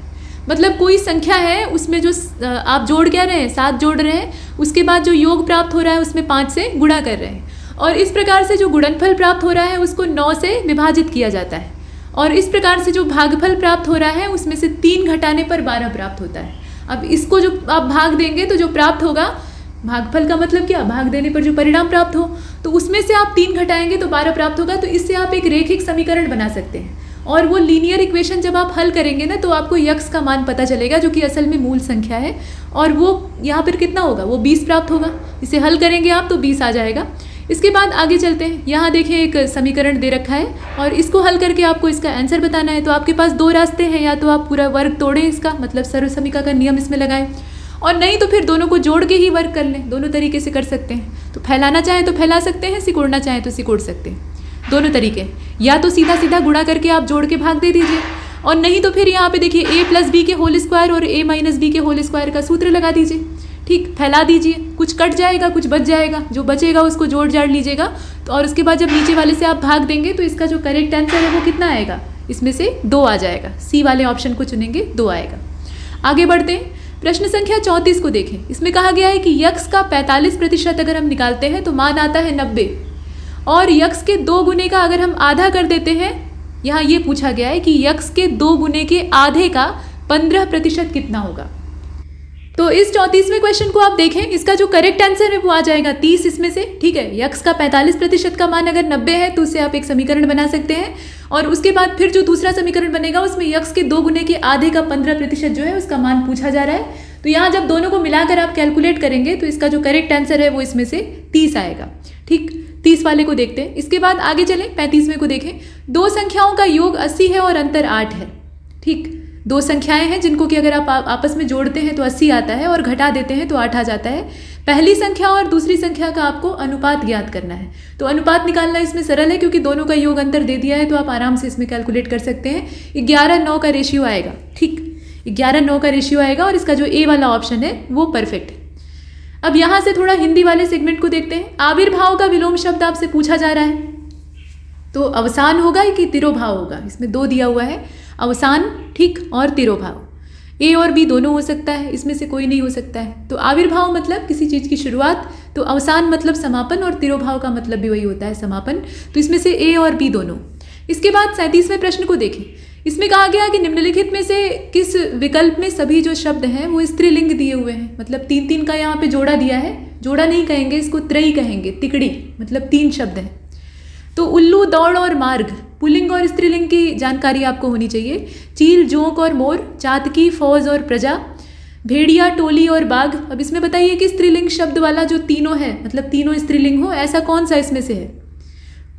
मतलब कोई संख्या है उसमें जो आप जोड़ क्या रहे हैं, 7 जोड़ रहे हैं, उसके बाद जो योग प्राप्त हो रहा है उसमें 5 से गुणा कर रहे हैं, और इस प्रकार से जो गुणनफल प्राप्त हो रहा है उसको 9 से विभाजित किया जाता है। और इस प्रकार से जो भागफल प्राप्त हो रहा है उसमें से 3 घटाने पर 12 प्राप्त होता है। अब इसको जो आप भाग देंगे तो जो प्राप्त होगा, भागफल का मतलब क्या, भाग देने पर जो परिणाम प्राप्त हो, तो उसमें से आप 3 घटाएंगे तो 12 प्राप्त होगा। तो इससे आप एक रेखिक समीकरण बना सकते हैं और वो लीनियर इक्वेशन जब आप हल करेंगे ना तो आपको यक्स का मान पता चलेगा जो कि असल में मूल संख्या है, और वो यहाँ पर कितना होगा, वो 20 प्राप्त होगा। इसे हल करेंगे आप तो 20 आ जाएगा। इसके बाद आगे चलते हैं। यहाँ देखें एक समीकरण दे रखा है और इसको हल करके आपको इसका आंसर बताना है। तो आपके पास 2 रास्ते हैं, या तो आप पूरा वर्ग तोड़ें इसका, मतलब सर्वसमीका का नियम इसमें लगाएं, और नहीं तो फिर दोनों को जोड़ के ही वर्ग कर लें। दोनों तरीके से कर सकते हैं। तो फैलाना चाहें तो फैला सकते हैं, सिकोड़ना चाहें तो सिकोड़ सकते हैं, दोनों तरीके। या तो सीधा सीधा गुणा करके आप जोड़ के भाग दे दीजिए, और नहीं तो फिर यहाँ पे देखिए a + b के होल स्क्वायर और a - b के होल स्क्वायर का सूत्र लगा दीजिए। ठीक, फैला दीजिए, कुछ कट जाएगा कुछ बच जाएगा, जो बचेगा उसको जोड़ जाड़ लीजिएगा। तो और उसके बाद जब नीचे वाले से आप भाग देंगे तो इसका जो करेक्ट आंसर है वो कितना आएगा, इसमें से 2 आ जाएगा। सी वाले ऑप्शन को चुनेंगे, 2 आएगा। आगे बढ़ते हैं। प्रश्न संख्या 34 को देखें। इसमें कहा गया है कि यक्स का 45% अगर हम निकालते हैं तो मान आता है 90, और यक्स के 2 गुने का अगर हम आधा कर देते हैं, यहाँ ये पूछा गया है कि यक्स के 2 गुने के आधे का 15% कितना होगा। तो इस 34वें क्वेश्चन को आप देखें, इसका जो करेक्ट आंसर है वो आ जाएगा 30 इसमें से। ठीक है, यक्स का 45% का मान अगर 90 है तो उससे आप एक समीकरण बना सकते हैं, और उसके बाद फिर जो दूसरा समीकरण बनेगा उसमें यक्स के 2 गुने के आधे का 15% जो है उसका मान पूछा जा रहा है। तो यहाँ जब दोनों को मिलाकर आप कैलकुलेट करेंगे तो इसका जो करेक्ट आंसर है वो इसमें से 30 आएगा। ठीक, 30 वाले को देखते हैं। इसके बाद आगे चलें, 35वें को देखें। 2 संख्याओं का योग 80 है और अंतर 8 है। ठीक, 2 संख्याएं हैं जिनको कि अगर आप आपस में जोड़ते हैं तो 80 आता है और घटा देते हैं तो 8 आ जाता है। पहली संख्या और दूसरी संख्या का आपको अनुपात ज्ञात करना है। तो अनुपात निकालना इसमें सरल है क्योंकि दोनों का योग अंतर दे दिया है, तो आप आराम से इसमें कैलकुलेट कर सकते हैं। 11:9 का रेशियो आएगा। ठीक, 11:9 का रेशियो आएगा, और इसका जो ए वाला ऑप्शन है वो परफेक्ट है। अब यहाँ से थोड़ा हिंदी वाले सेगमेंट को देखते हैं। आविर्भाव का विलोम शब्द आपसे पूछा जा रहा है, तो अवसान होगा कि तिरोभाव होगा। इसमें 2 दिया हुआ है, अवसान ठीक और तिरोभाव। ए और बी दोनों हो सकता है, इसमें से कोई नहीं हो सकता है। तो आविर्भाव मतलब किसी चीज़ की शुरुआत, तो अवसान मतलब समापन, और तिरोभाव का मतलब भी वही होता है, समापन। तो इसमें से ए और बी दोनों। इसके बाद 37वें प्रश्न को देखें। इसमें कहा गया कि निम्नलिखित में से किस विकल्प में सभी जो शब्द हैं वो स्त्रीलिंग दिए हुए हैं। मतलब 3-3 का यहाँ पे जोड़ा दिया है। जोड़ा नहीं कहेंगे, इसको त्रयी कहेंगे, तिकड़ी, मतलब 3 शब्द हैं। तो उल्लू, दौड़ और मार्ग, पुल्लिंग और स्त्रीलिंग की जानकारी आपको होनी चाहिए। चील, जोंक और मोर, चातकी, फौज और प्रजा, भेड़िया, टोली और बाघ। अब इसमें बताइए कि स्त्रीलिंग शब्द वाला जो तीनों है, मतलब तीनों स्त्रीलिंग हो, ऐसा कौन सा इसमें से है।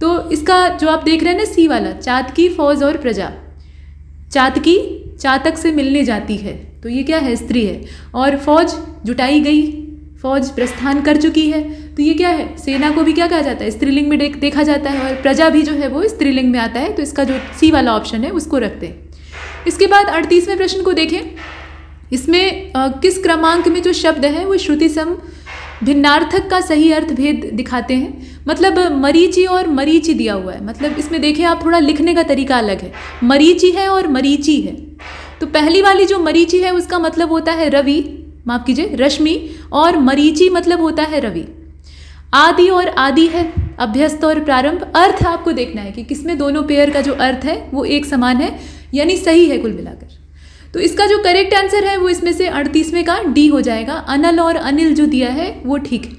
तो इसका जो आप देख रहे हैं ना, सी वाला, चातकी, फौज और प्रजा। चातकी चातक से मिलने जाती है, तो ये क्या है, स्त्री है। और फौज जुटाई गई, फौज प्रस्थान कर चुकी है, तो ये क्या है, सेना को भी क्या कहा जाता है, स्त्रीलिंग में देखा जाता है। और प्रजा भी जो है वो स्त्रीलिंग में आता है, तो इसका जो सी वाला ऑप्शन है उसको रखते हैं। इसके बाद 38वें प्रश्न को देखें। इसमें किस क्रमांक में जो शब्द है वो श्रुति सम भिन्नार्थक का सही अर्थ भेद दिखाते हैं। मतलब मरीचि और मरीचि दिया हुआ है। मतलब इसमें देखें आप, थोड़ा लिखने का तरीका अलग है। मरीचि है और मरीचि है। तो पहली वाली जो मरीचि है उसका मतलब होता है रवि, माफ कीजिए रश्मि, और मरीचि मतलब होता है रवि। आदि और आदि है, अभ्यस्त और प्रारंभ। अर्थ आपको देखना है कि किसमें दोनों पेयर का जो अर्थ है वो एक समान है, यानी सही है कुल मिलाकर। तो इसका जो करेक्ट आंसर है वो इसमें से 38वें का डी हो जाएगा। अनल और अनिल जो दिया है वो ठीक है,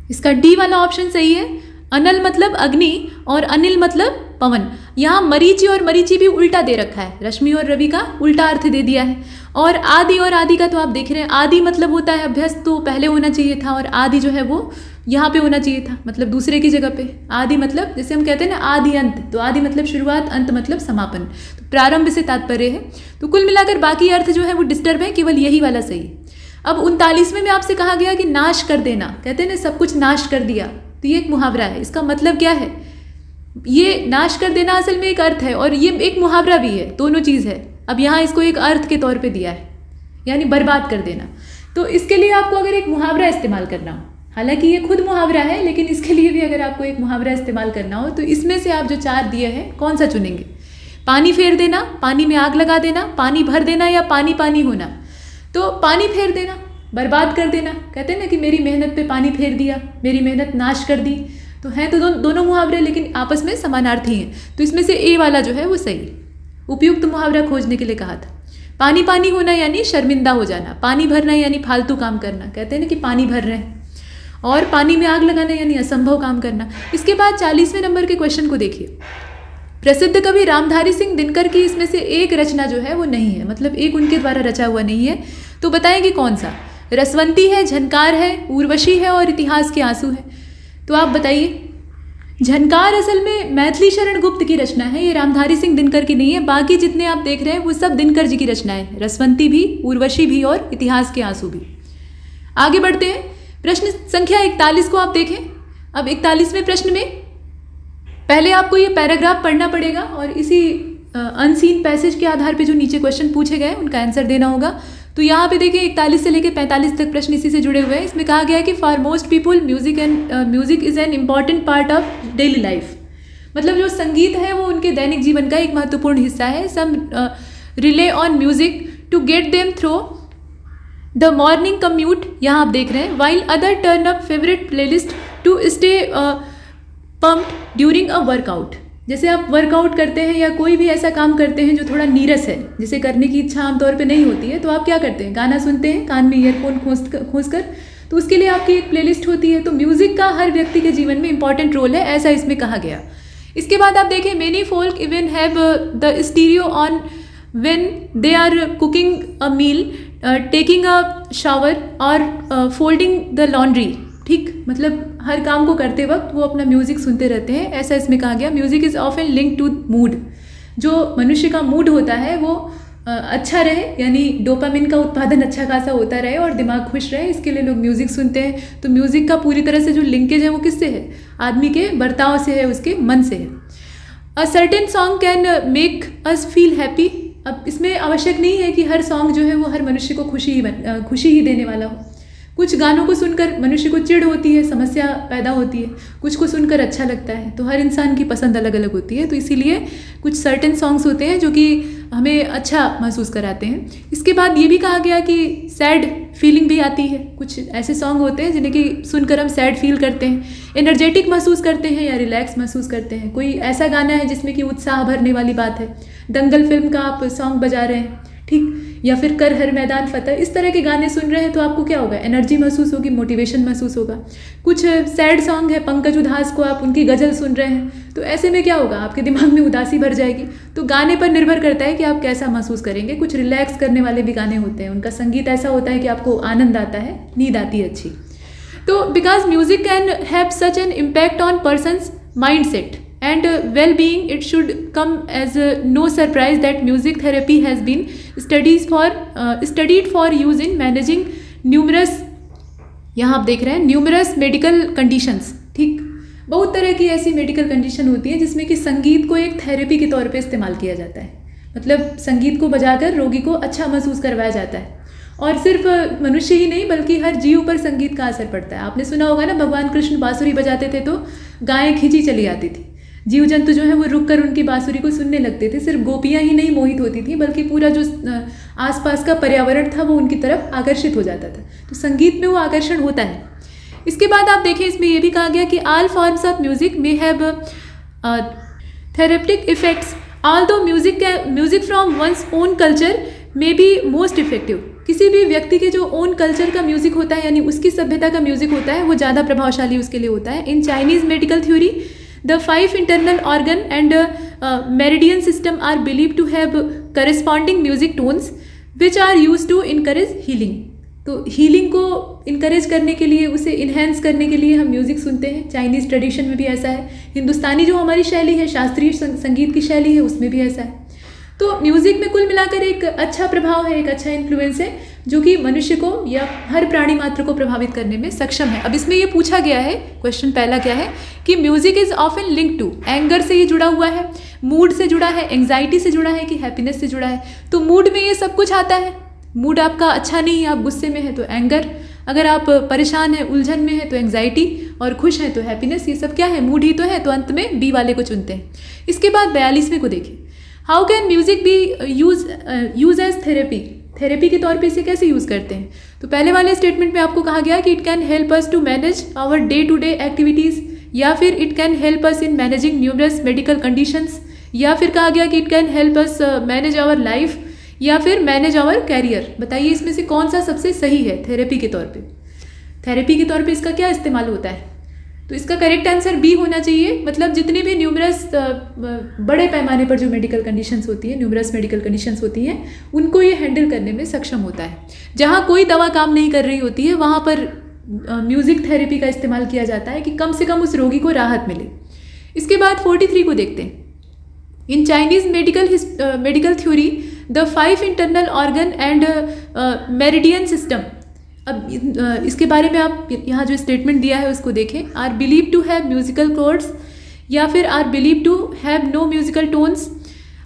इसका डी वाला ऑप्शन सही है। अनल मतलब अग्नि और अनिल मतलब पवन। यहाँ मरीचि और मरीचि भी उल्टा दे रखा है, रश्मि और रवि का उल्टा अर्थ दे दिया है। और आदि का तो आप देख रहे हैं, आदि मतलब होता है अभ्यस्त, तो पहले होना चाहिए था, और आदि जो है वो यहाँ पे होना चाहिए था, मतलब दूसरे की जगह पे। आदि मतलब जैसे हम कहते हैं ना आदि अंत, तो आदि मतलब शुरुआत, अंत मतलब समापन, तो प्रारंभ से तात्पर्य है। तो कुल मिलाकर बाकी अर्थ जो है वो डिस्टर्ब है, केवल यही वाला सही है। अब 39वें में आपसे कहा गया कि नाश कर देना, कहते हैं ना सब कुछ नाश कर दिया, तो ये एक मुहावरा है। इसका मतलब क्या है, ये नाश कर देना असल में एक अर्थ है और ये एक मुहावरा भी है, दोनों चीज़ है। अब यहाँ इसको एक अर्थ के तौर पे दिया है, यानी बर्बाद कर देना। तो इसके लिए आपको अगर एक मुहावरा इस्तेमाल करना हो, हालांकि ये खुद मुहावरा है, लेकिन इसके लिए भी अगर आपको एक मुहावरा इस्तेमाल करना हो तो इसमें से आप जो 4 दिए हैं कौन सा चुनेंगे। पानी फेर देना, पानी में आग लगा देना, पानी भर देना, या पानी पानी होना। तो पानी फेर देना, बर्बाद कर देना, कहते हैं ना कि मेरी मेहनत पे पानी फेर दिया, मेरी मेहनत नाश कर दी। तो हैं तो दोनों मुहावरे लेकिन आपस में समानार्थी हैं, तो इसमें से ए वाला जो है वो सही है। उपयुक्त मुहावरा खोजने के लिए कहा था। पानी पानी होना यानी शर्मिंदा हो जाना, पानी भरना यानी फालतू काम करना, कहते हैं ना कि पानी भर रहे हैं, और पानी में आग लगाना यानी असंभव काम करना। इसके बाद 40वें नंबर के क्वेश्चन को देखिए। प्रसिद्ध कवि रामधारी सिंह दिनकर की इसमें से एक रचना जो है वो नहीं है, मतलब एक उनके द्वारा रचा हुआ नहीं है, तो बताएं कि कौन सा। रसवंती है, झनकार है, उर्वशी है और इतिहास के आंसू है। तो आप बताइए। झनकार असल में मैथिली शरण गुप्त की रचना है, ये रामधारी सिंह दिनकर की नहीं है। बाकी जितने आप देख रहे हैं वो सब दिनकर जी की रचनाएं हैं, रसवंती भी, उर्वशी भी और इतिहास के आंसू भी। आगे बढ़ते हैं। प्रश्न संख्या 41 को आप देखें। अब 41वें प्रश्न में पहले आपको ये पैराग्राफ पढ़ना पड़ेगा और इसी अनसीन पैसेज के आधार पे जो नीचे क्वेश्चन पूछे गए उनका आंसर देना होगा। तो यहाँ पे देखिए 41 से लेकर 45 तक प्रश्न इसी से जुड़े हुए हैं। इसमें कहा गया है कि for most people music is an important part of daily life, मतलब जो संगीत है वो उनके दैनिक जीवन का एक महत्वपूर्ण हिस्सा है। Some rely on music to get them through the morning commute, यहाँ आप देख रहे हैं, while other turn up favourite playlist to stay pumped during a workout. जैसे आप वर्कआउट करते हैं या कोई भी ऐसा काम करते हैं जो थोड़ा नीरस है, जिसे करने की इच्छा आमतौर पे नहीं होती है, तो आप क्या करते हैं, गाना सुनते हैं कान में ईयरफोन खोस कर, तो उसके लिए आपकी एक प्लेलिस्ट होती है। तो म्यूज़िक का हर व्यक्ति के जीवन में इंपॉर्टेंट रोल है, ऐसा इसमें कहा गया। इसके बाद आप देखें, many folk even have the stereo on when they are cooking a meal, taking a shower और फोल्डिंग द लॉन्ड्री। ठीक, मतलब हर काम को करते वक्त वो अपना म्यूज़िक सुनते रहते हैं, ऐसा इसमें कहा गया। Music is often link to mood, जो मनुष्य का मूड होता है वो अच्छा रहे, यानी डोपामिन का उत्पादन अच्छा खासा होता रहे और दिमाग खुश रहे, इसके लिए लोग म्यूज़िक सुनते हैं। तो म्यूज़िक का पूरी तरह से जो लिंकेज है वो किससे है, आदमी के बर्ताव से है, उसके मन से है। A certain song can make us feel happy. अब इसमें आवश्यक नहीं है कि हर सॉन्ग जो है वो हर मनुष्य को खुशी ही देने वाला हो। कुछ गानों को सुनकर मनुष्य को चिढ़ होती है, समस्या पैदा होती है, कुछ को सुनकर अच्छा लगता है। तो हर इंसान की पसंद अलग अलग होती है, तो इसीलिए कुछ सर्टेन सॉन्ग्स होते हैं जो कि हमें अच्छा महसूस कराते हैं। इसके बाद ये भी कहा गया कि सैड फीलिंग भी आती है, कुछ ऐसे सॉन्ग होते हैं जिन्हें कि सुनकर हम सैड फील करते हैं, एनर्जेटिक महसूस करते हैं या रिलैक्स महसूस करते हैं। कोई ऐसा गाना है जिसमें कि उत्साह भरने वाली बात है, दंगल फिल्म का आप सॉन्ग बजा रहे हैं, ठीक, या फिर कर हर मैदान फतेह, इस तरह के गाने सुन रहे हैं तो आपको क्या होगा, एनर्जी महसूस होगी, मोटिवेशन महसूस होगा। कुछ सैड सॉन्ग है, पंकज उधास को आप उनकी गज़ल सुन रहे हैं, तो ऐसे में क्या होगा, आपके दिमाग में उदासी भर जाएगी। तो गाने पर निर्भर करता है कि आप कैसा महसूस करेंगे। कुछ रिलैक्स करने वाले भी गाने होते हैं, उनका संगीत ऐसा होता है कि आपको आनंद आता है, नींद आती है अच्छी। तो because music can have such an impact on persons mind set and well-being, it should come as no surprise that music therapy has been studied for use in managing numerous, यहाँ आप देख रहे हैं, numerous medical conditions। ठीक, बहुत तरह की ऐसी मेडिकल कंडीशन होती है जिसमें कि संगीत को एक थेरेपी के तौर पे इस्तेमाल किया जाता है, मतलब संगीत को बजाकर रोगी को अच्छा महसूस करवाया जाता है। और सिर्फ मनुष्य ही नहीं बल्कि हर जीव पर संगीत का असर पड़ता है। आपने सुना होगा ना, भगवान कृष्ण बांसुरी बजाते थे तो गायें खींची चली आती थी, जीव जंतु जो है वो रुक कर उनकी बांसुरी को सुनने लगते थे। सिर्फ गोपियाँ ही नहीं मोहित होती थी बल्कि पूरा जो आसपास का पर्यावरण था वो उनकी तरफ आकर्षित हो जाता था। तो संगीत में वो आकर्षण होता है। इसके बाद आप देखें, इसमें ये भी कहा गया कि all forms of music may have therapeutic effects although music from one's own culture may be most effective. किसी भी व्यक्ति के जो ओन कल्चर का म्यूजिक होता है, यानी उसकी सभ्यता का म्यूजिक होता है, वो ज़्यादा प्रभावशाली उसके लिए होता है। In Chinese medical theory the 5 internal organ and meridian system are believed to have corresponding music tones which are used to encourage healing। तो हीलिंग को इनकरेज करने के लिए, उसे इन्हेंस करने के लिए हम म्यूज़िक सुनते हैं। चाइनीज़ ट्रेडिशन में भी ऐसा है, हिंदुस्तानी जो हमारी शैली है, शास्त्रीय संगीत की शैली है, उसमें भी ऐसा है। तो म्यूज़िक में कुल मिलाकर एक अच्छा प्रभाव है, एक अच्छा इन्फ्लुएंस है जो कि मनुष्य को या हर प्राणी मात्र को प्रभावित करने में सक्षम है। अब इसमें ये पूछा गया है, क्वेश्चन पहला क्या है कि music is often link to, anger से ये जुड़ा हुआ है, मूड से जुड़ा है, एंग्जाइटी से जुड़ा है कि हैप्पीनेस से जुड़ा है। तो मूड में ये सब कुछ आता है। मूड आपका अच्छा नहीं है, आप गुस्से में है तो एंगर, अगर आप परेशान हैं, उलझन में है तो एंग्जाइटी, और खुश हैं तो हैप्पीनेस। ये सब क्या है, मूड ही तो है। तो अंत में बी वाले को चुनते हैं। इसके बाद 42वें को देखें, how can music be use as therapy. Therapy के तौर पे इसे कैसे यूज़ करते हैं। तो पहले वाले स्टेटमेंट में आपको कहा गया कि it can help us to manage our day to day activities, या फिर it can help us in managing numerous medical conditions, या फिर कहा गया कि it can help us manage our life, या फिर मैनेज आवर कैरियर। बताइए इसमें से कौन सा सबसे सही है थेरेपी के तौर पे। थेरेपी के तौर पे इसका क्या इस्तेमाल होता है? तो इसका करेक्ट आंसर बी होना चाहिए। मतलब जितने भी न्यूमरस बड़े पैमाने पर जो मेडिकल कंडीशंस होती है, न्यूमरस मेडिकल कंडीशंस होती हैं, उनको ये हैंडल करने में सक्षम होता है। जहाँ कोई दवा काम नहीं कर रही होती है वहाँ पर म्यूज़िक थेरेपी का इस्तेमाल किया जाता है कि कम से कम उस रोगी को राहत मिले। इसके बाद 43 को देखते हैं। In Chinese medical theory the 5 internal organ and meridian system. अब इसके बारे में आप यहाँ जो स्टेटमेंट दिया है उसको देखें। Are believe to have musical chords, या फिर are believe to have no musical tones,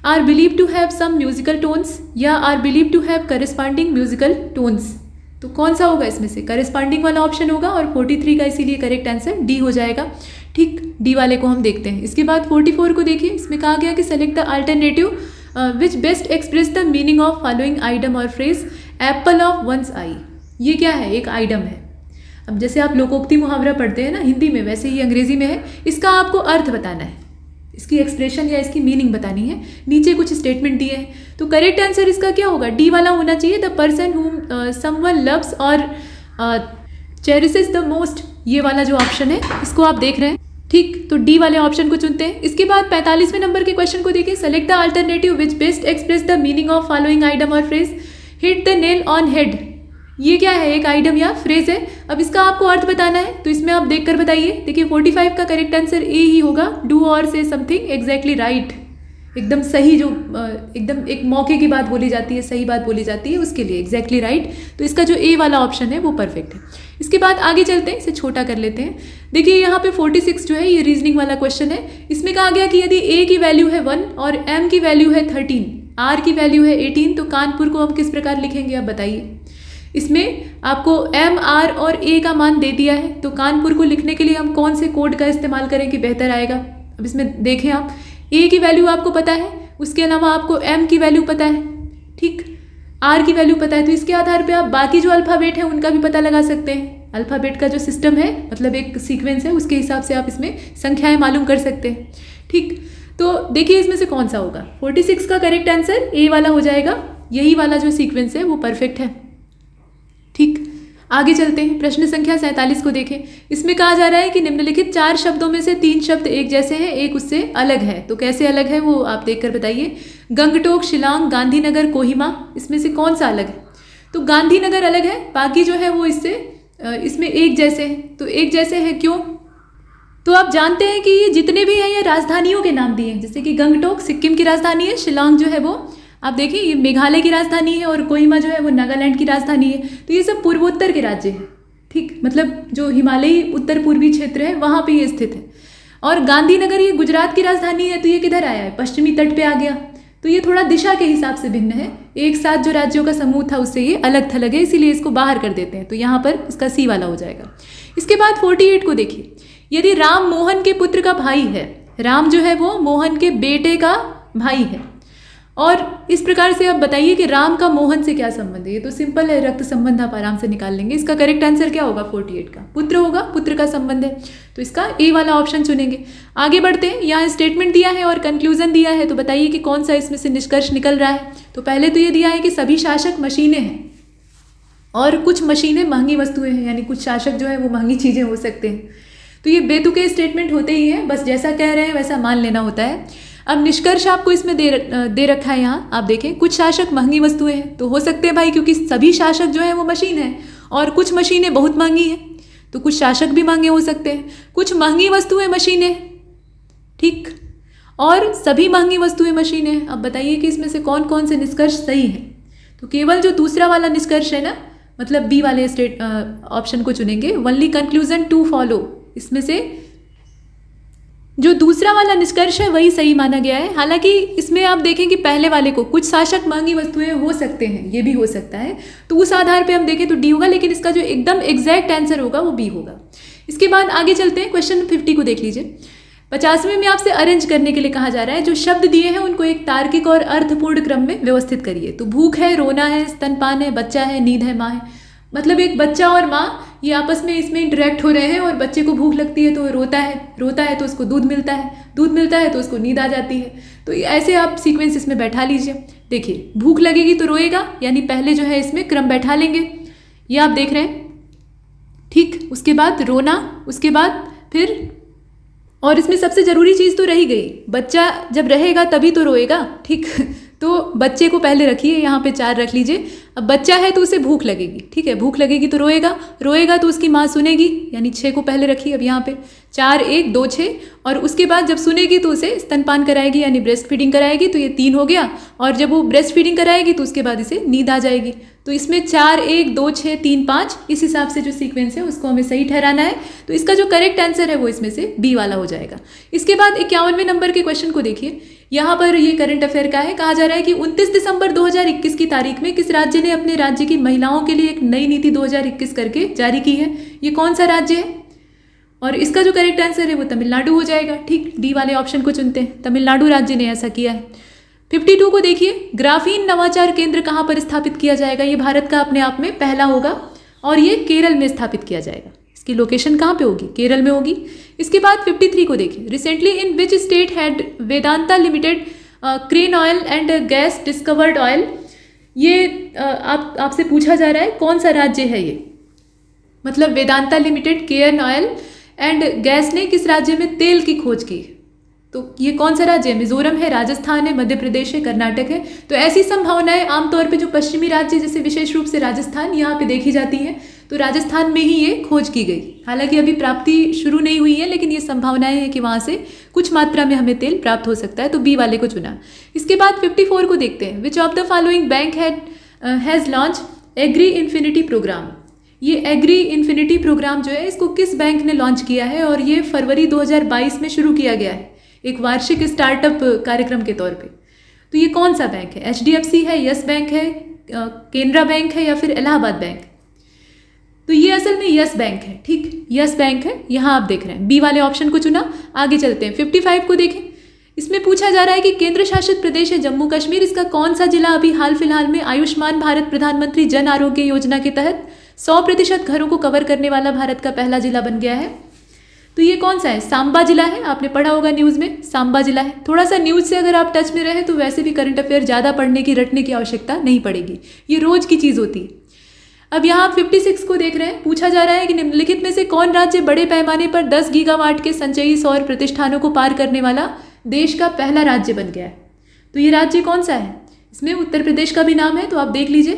are believe to have some musical tones, या are believe to have corresponding musical tones. तो कौन सा होगा इसमें से? करस्पॉन्डिंग वाला ऑप्शन होगा और 43 का इसीलिए करेक्ट आंसर डी हो जाएगा। ठीक, डी वाले को हम देखते हैं। इसके बाद 44 को देखिए। इसमें कहा गया कि select the alternative which best express the meaning of following item और phrase. Apple of one's eye, ये क्या है? एक आइटम है। अब जैसे आप लोकोक्ति मुहावरा पढ़ते हैं ना हिंदी में, वैसे ही अंग्रेजी में है। इसका आपको अर्थ बताना है, इसकी एक्सप्रेशन या इसकी मीनिंग बतानी है। नीचे कुछ स्टेटमेंट दिए हैं, तो करेक्ट आंसर इसका क्या होगा? डी वाला होना चाहिए। The person whom someone loves और चेरिशेस द मोस्ट, ये वाला जो ऑप्शन है इसको आप देख रहे हैं। ठीक, तो डी वाले ऑप्शन को चुनते हैं। इसके बाद 45वें नंबर के क्वेश्चन को देखिए। Select the alternative which best express the meaning of following item और phrase. Hit the nail on head, ये क्या है? एक आइटम या फ्रेज है। अब इसका आपको अर्थ बताना है, तो इसमें आप देखकर बताइए। देखिए 45 का करेक्ट आंसर ए ही होगा। डू और से समथिंग एग्जैक्टली राइट, एकदम सही, जो एकदम एक मौके की बात बोली जाती है, सही बात बोली जाती है, उसके लिए एग्जैक्टली राइट। तो इसका जो ए वाला ऑप्शन है वो परफेक्ट है। इसके बाद आगे चलते हैं, इसे छोटा कर लेते हैं। देखिए यहाँ पे 46 जो है ये रीजनिंग वाला क्वेश्चन है। इसमें कहा गया कि यदि ए की वैल्यू है 1 और एम की वैल्यू है 13, आर की वैल्यू है 18, तो कानपुर को हम किस प्रकार लिखेंगे? आप बताइए। इसमें आपको एम, आर और ए का मान दे दिया है, तो कानपुर को लिखने के लिए हम कौन से कोड का इस्तेमाल करें कि बेहतर आएगा? अब इसमें देखें आप, ए की वैल्यू आपको पता है, उसके अलावा आपको एम की वैल्यू पता है, ठीक, आर की वैल्यू पता है, तो इसके आधार पे आप बाकी जो अल्फ़ाबेट है उनका भी पता लगा सकते हैं। अल्फ़ाबेट का जो सिस्टम है, मतलब एक सीक्वेंस है, उसके हिसाब से आप इसमें संख्याएं मालूम कर सकते हैं। ठीक, तो देखिए इसमें से कौन सा होगा? 46 का करेक्ट आंसर ए वाला हो जाएगा। यही वाला जो सीक्वेंस है वो परफेक्ट है। ठीक, आगे चलते हैं। प्रश्न संख्या 47 को देखें। इसमें कहा जा रहा है कि निम्नलिखित 4 शब्दों में से 3 शब्द एक जैसे हैं, एक उससे अलग है। तो कैसे अलग है वो आप देखकर बताइए। गंगटोक, शिलांग, गांधीनगर, कोहिमा, इसमें से कौन सा अलग है? तो गांधीनगर अलग है, बाकी जो है वो इसमें एक जैसे हैं। तो एक जैसे हैं क्यों? तो आप जानते हैं कि ये जितने भी हैं ये राजधानियों के नाम दिए हैं। जैसे कि गंगटोक सिक्किम की राजधानी है, शिलांग जो है वो आप देखिए ये मेघालय की राजधानी है, और कोहिमा जो है वो नागालैंड की राजधानी है। तो ये सब पूर्वोत्तर के राज्य हैं। ठीक, मतलब जो हिमालयी उत्तर पूर्वी क्षेत्र है वहाँ पे ये स्थित है। और गांधीनगर ये गुजरात की राजधानी है, तो ये किधर आया है? पश्चिमी तट पे आ गया। तो ये थोड़ा दिशा के हिसाब से भिन्न है। एक साथ जो राज्यों का समूह था उससे ये अलग थलग है, इसीलिए इसको बाहर कर देते हैं। तो यहाँ पर इसका सी वाला हो जाएगा। इसके बाद 48 को देखिए। यदि राम मोहन के पुत्र का भाई है, राम जो है वो मोहन के बेटे का भाई है, और इस प्रकार से आप बताइए कि राम का मोहन से क्या संबंध है? ये तो सिंपल है, रक्त संबंध आप आराम से निकाल लेंगे। इसका करेक्ट आंसर क्या होगा? 48 का पुत्र होगा, पुत्र का संबंध है, तो इसका ए वाला ऑप्शन चुनेंगे। आगे बढ़ते हैं। यहाँ स्टेटमेंट दिया है और कंक्लूजन दिया है, तो बताइए कि कौन सा इसमें से निष्कर्ष निकल रहा है। तो पहले तो ये दिया है कि सभी शासक मशीनें हैं, और कुछ मशीनें महंगी वस्तुएं हैं, यानी कुछ शासक जो है वो महंगी चीज़ें हो सकते हैं। तो ये बेतुके स्टेटमेंट होते ही हैं, बस जैसा कह रहे हैं वैसा मान लेना होता है। अब निष्कर्ष आपको इसमें दे रखा है। यहाँ आप देखें, कुछ शासक महंगी वस्तुएं हैं, तो हो सकते हैं भाई, क्योंकि सभी शासक जो है वो मशीन है, और कुछ मशीनें बहुत महंगी हैं, तो कुछ शासक भी महंगे हो सकते हैं। कुछ महंगी वस्तुएं मशीनें, ठीक, और सभी महंगी वस्तुएं मशीनें। अब बताइए कि इसमें से कौन कौन से निष्कर्ष सही हैं? तो केवल जो दूसरा वाला निष्कर्ष है ना, मतलब बी वाले ऑप्शन को चुनेंगे। ओनली कंक्लूजन टू फॉलो, इसमें से जो दूसरा वाला निष्कर्ष है वही सही माना गया है। हालांकि इसमें आप देखें कि पहले वाले को कुछ शासक महंगी वस्तुएं हो सकते हैं, ये भी हो सकता है, तो उस आधार पे हम देखें तो डी होगा, लेकिन इसका जो एकदम एग्जैक्ट आंसर होगा वो बी होगा। इसके बाद आगे चलते हैं। क्वेश्चन 50 को देख लीजिए। 50वें में आपसे अरेंज करने के लिए कहा जा रहा है। जो शब्द दिए हैं उनको एक तार्किक और अर्थपूर्ण क्रम में व्यवस्थित करिए। तो भूख है, रोना है, स्तनपान है, बच्चा है, नींद है, माँ है। मतलब एक बच्चा और माँ ये आपस में इसमें इंटरेक्ट हो रहे हैं और बच्चे को भूख लगती है तो रोता है तो उसको दूध मिलता है तो उसको नींद आ जाती है। तो ऐसे आप सीक्वेंस इसमें बैठा लीजिए। देखिए, भूख लगेगी तो रोएगा, यानी पहले जो है इसमें क्रम बैठा लेंगे, ये आप देख रहे हैं, ठीक। उसके बाद रोना, उसके बाद फिर, और इसमें सबसे ज़रूरी चीज़ तो रही गई, बच्चा जब रहेगा तभी तो रोएगा, ठीक। तो बच्चे को पहले रखिए, यहाँ पे 4 रख लीजिए। अब बच्चा है तो उसे भूख लगेगी, ठीक है, भूख लगेगी तो रोएगा तो उसकी माँ सुनेगी, यानी 6 को पहले रखिए। अब यहाँ पे 4 1 2 6, और उसके बाद जब सुनेगी तो उसे स्तनपान कराएगी, यानी ब्रेस्ट फीडिंग कराएगी, तो ये 3 हो गया। और जब वो ब्रेस्ट फीडिंग कराएगी तो उसके बाद इसे नींद आ जाएगी। तो इसमें 4 1 2 6 3 5, इस हिसाब से जो सीक्वेंस है उसको हमें सही ठहराना है। तो इसका जो करेक्ट आंसर है वो इसमें से बी वाला हो जाएगा। इसके बाद 51वें नंबर के क्वेश्चन को देखिए। यहाँ पर ये करंट अफेयर का है। कहा जा रहा है कि 29 दिसंबर 2021 की तारीख में किस राज्य ने अपने राज्य की महिलाओं के लिए एक नई नीति 2021 करके जारी की है? ये कौन सा राज्य है? और इसका जो करेक्ट आंसर है वो तमिलनाडु हो जाएगा, ठीक। डी वाले ऑप्शन को चुनते हैं, तमिलनाडु राज्य ने ऐसा किया है। 52 को देखिए, ग्राफीन नवाचार केंद्र कहाँ पर स्थापित किया जाएगा? ये भारत का अपने आप में पहला होगा और ये केरल में स्थापित किया जाएगा। इसकी लोकेशन कहाँ पे होगी? केरल में होगी। इसके बाद 53 को देखिए, recently in which state had Vedanta limited crane oil and gas discovered oil? ये आपसे पूछा जा रहा है कौन सा राज्य है ये, मतलब Vedanta limited Cairn oil and gas ने किस राज्य में तेल की खोज की? तो ये कौन सा राज्य है? मिजोरम है, राजस्थान है, मध्य प्रदेश है, कर्नाटक है। तो ऐसी संभावनाएं आमतौर पे जो पश्चिमी राज्य, जैसे विशेष रूप से राजस्थान, यहाँ पे देखी जाती हैं। तो राजस्थान में ही ये खोज की गई। हालांकि अभी प्राप्ति शुरू नहीं हुई है, लेकिन ये संभावनाएं हैं कि वहाँ से कुछ मात्रा में हमें तेल प्राप्त हो सकता है। तो बी वाले को चुना। इसके बाद 54 को देखते हैं। Which of the following bank has launch agri infinity programme? ये एग्री इन्फिनिटी प्रोग्राम जो है इसको किस बैंक ने लॉन्च किया है? और ये फरवरी 2022 में शुरू किया गया है, एक वार्षिक स्टार्टअप कार्यक्रम के तौर पे। तो ये कौन सा बैंक है? HDFC है, यस बैंक है, केनरा बैंक है, या फिर इलाहाबाद बैंक? तो ये असल में यस बैंक है, ठीक, यस बैंक है। यहाँ आप देख रहे हैं, बी वाले ऑप्शन को चुना। आगे चलते हैं, 55 को देखें। इसमें पूछा जा रहा है कि केंद्र शासित प्रदेश है जम्मू कश्मीर, इसका कौन सा जिला अभी हाल फिलहाल में आयुष्मान भारत प्रधानमंत्री जन आरोग्य योजना के तहत 100% घरों को कवर करने वाला भारत का पहला जिला बन गया है? तो ये कौन सा है? सांबा जिला है। आपने पढ़ा होगा न्यूज़ में, सांबा जिला है। थोड़ा सा न्यूज़ से अगर आप टच में रहे तो वैसे भी करंट अफेयर ज़्यादा पढ़ने की, रटने की आवश्यकता नहीं पड़ेगी, ये रोज की चीज़ होती है। अब यहाँ आप 56 को देख रहे हैं। पूछा जा रहा है कि निम्नलिखित में से कौन राज्य बड़े पैमाने पर 10 गीगावाट के संचयी सौर प्रतिष्ठानों को पार करने वाला देश का पहला राज्य बन गया है? तो ये राज्य कौन सा है? इसमें उत्तर प्रदेश का भी नाम है, तो आप देख लीजिए।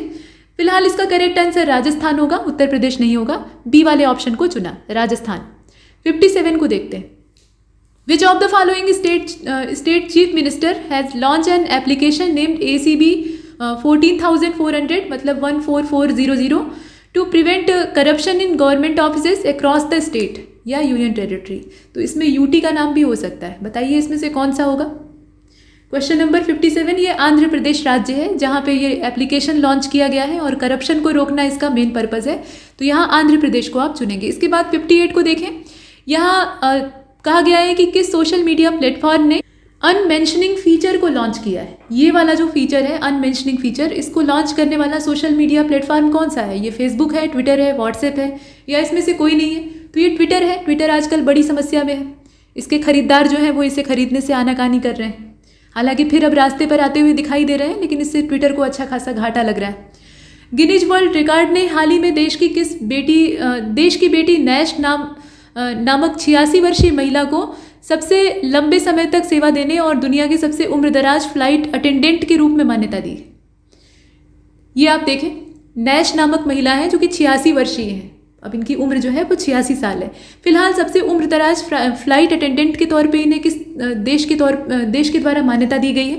फिलहाल इसका करेक्ट आंसर राजस्थान होगा, उत्तर प्रदेश नहीं होगा। बी वाले ऑप्शन को चुना, राजस्थान। 57 को देखते हैं। Which of the following state chief minister has launch an application named ACB 14,400, मतलब 14400, to prevent corruption in government offices across the state या यूनियन टेरिटरी? तो इसमें यूटी का नाम भी हो सकता है, बताइए इसमें से कौन सा होगा? क्वेश्चन नंबर 57, ये आंध्र प्रदेश राज्य है जहाँ पे ये एप्लीकेशन लॉन्च किया गया है और करप्शन को रोकना इसका मेन पर्पज़ है। तो यहाँ आंध्र प्रदेश को आप चुनेंगे। इसके बाद 58 को देखें। यहाँ कहा गया है कि किस सोशल मीडिया प्लेटफॉर्म ने अनमेंशनिंग फीचर को लॉन्च किया है? ये वाला जो फीचर है अनमेंशनिंग फीचर, इसको लॉन्च करने वाला सोशल मीडिया प्लेटफॉर्म कौन सा है? ये फेसबुक है, ट्विटर है, व्हाट्सएप है, या इसमें से कोई नहीं है? तो ये ट्विटर है। ट्विटर आजकल बड़ी समस्या में है, इसके खरीदार जो हैं वो इसे खरीदने से आनाकानी कर रहे हैं। हालांकि फिर अब रास्ते पर आते हुए दिखाई दे रहे हैं, लेकिन इससे ट्विटर को अच्छा खासा घाटा लग रहा है। गिनीज वर्ल्ड रिकॉर्ड ने हाल ही में देश की बेटी नैश नामक 86 वर्षीय महिला को सबसे लंबे समय तक सेवा देने और दुनिया की सबसे उम्रदराज फ्लाइट अटेंडेंट के रूप में मान्यता दी। ये आप देखें, नैश नामक महिला है जो कि 86 वर्षीय है। अब इनकी उम्र जो है वो 86 साल है। फिलहाल सबसे उम्रदराज फ्लाइट अटेंडेंट के तौर पे इन्हें किस देश के द्वारा मान्यता दी गई है?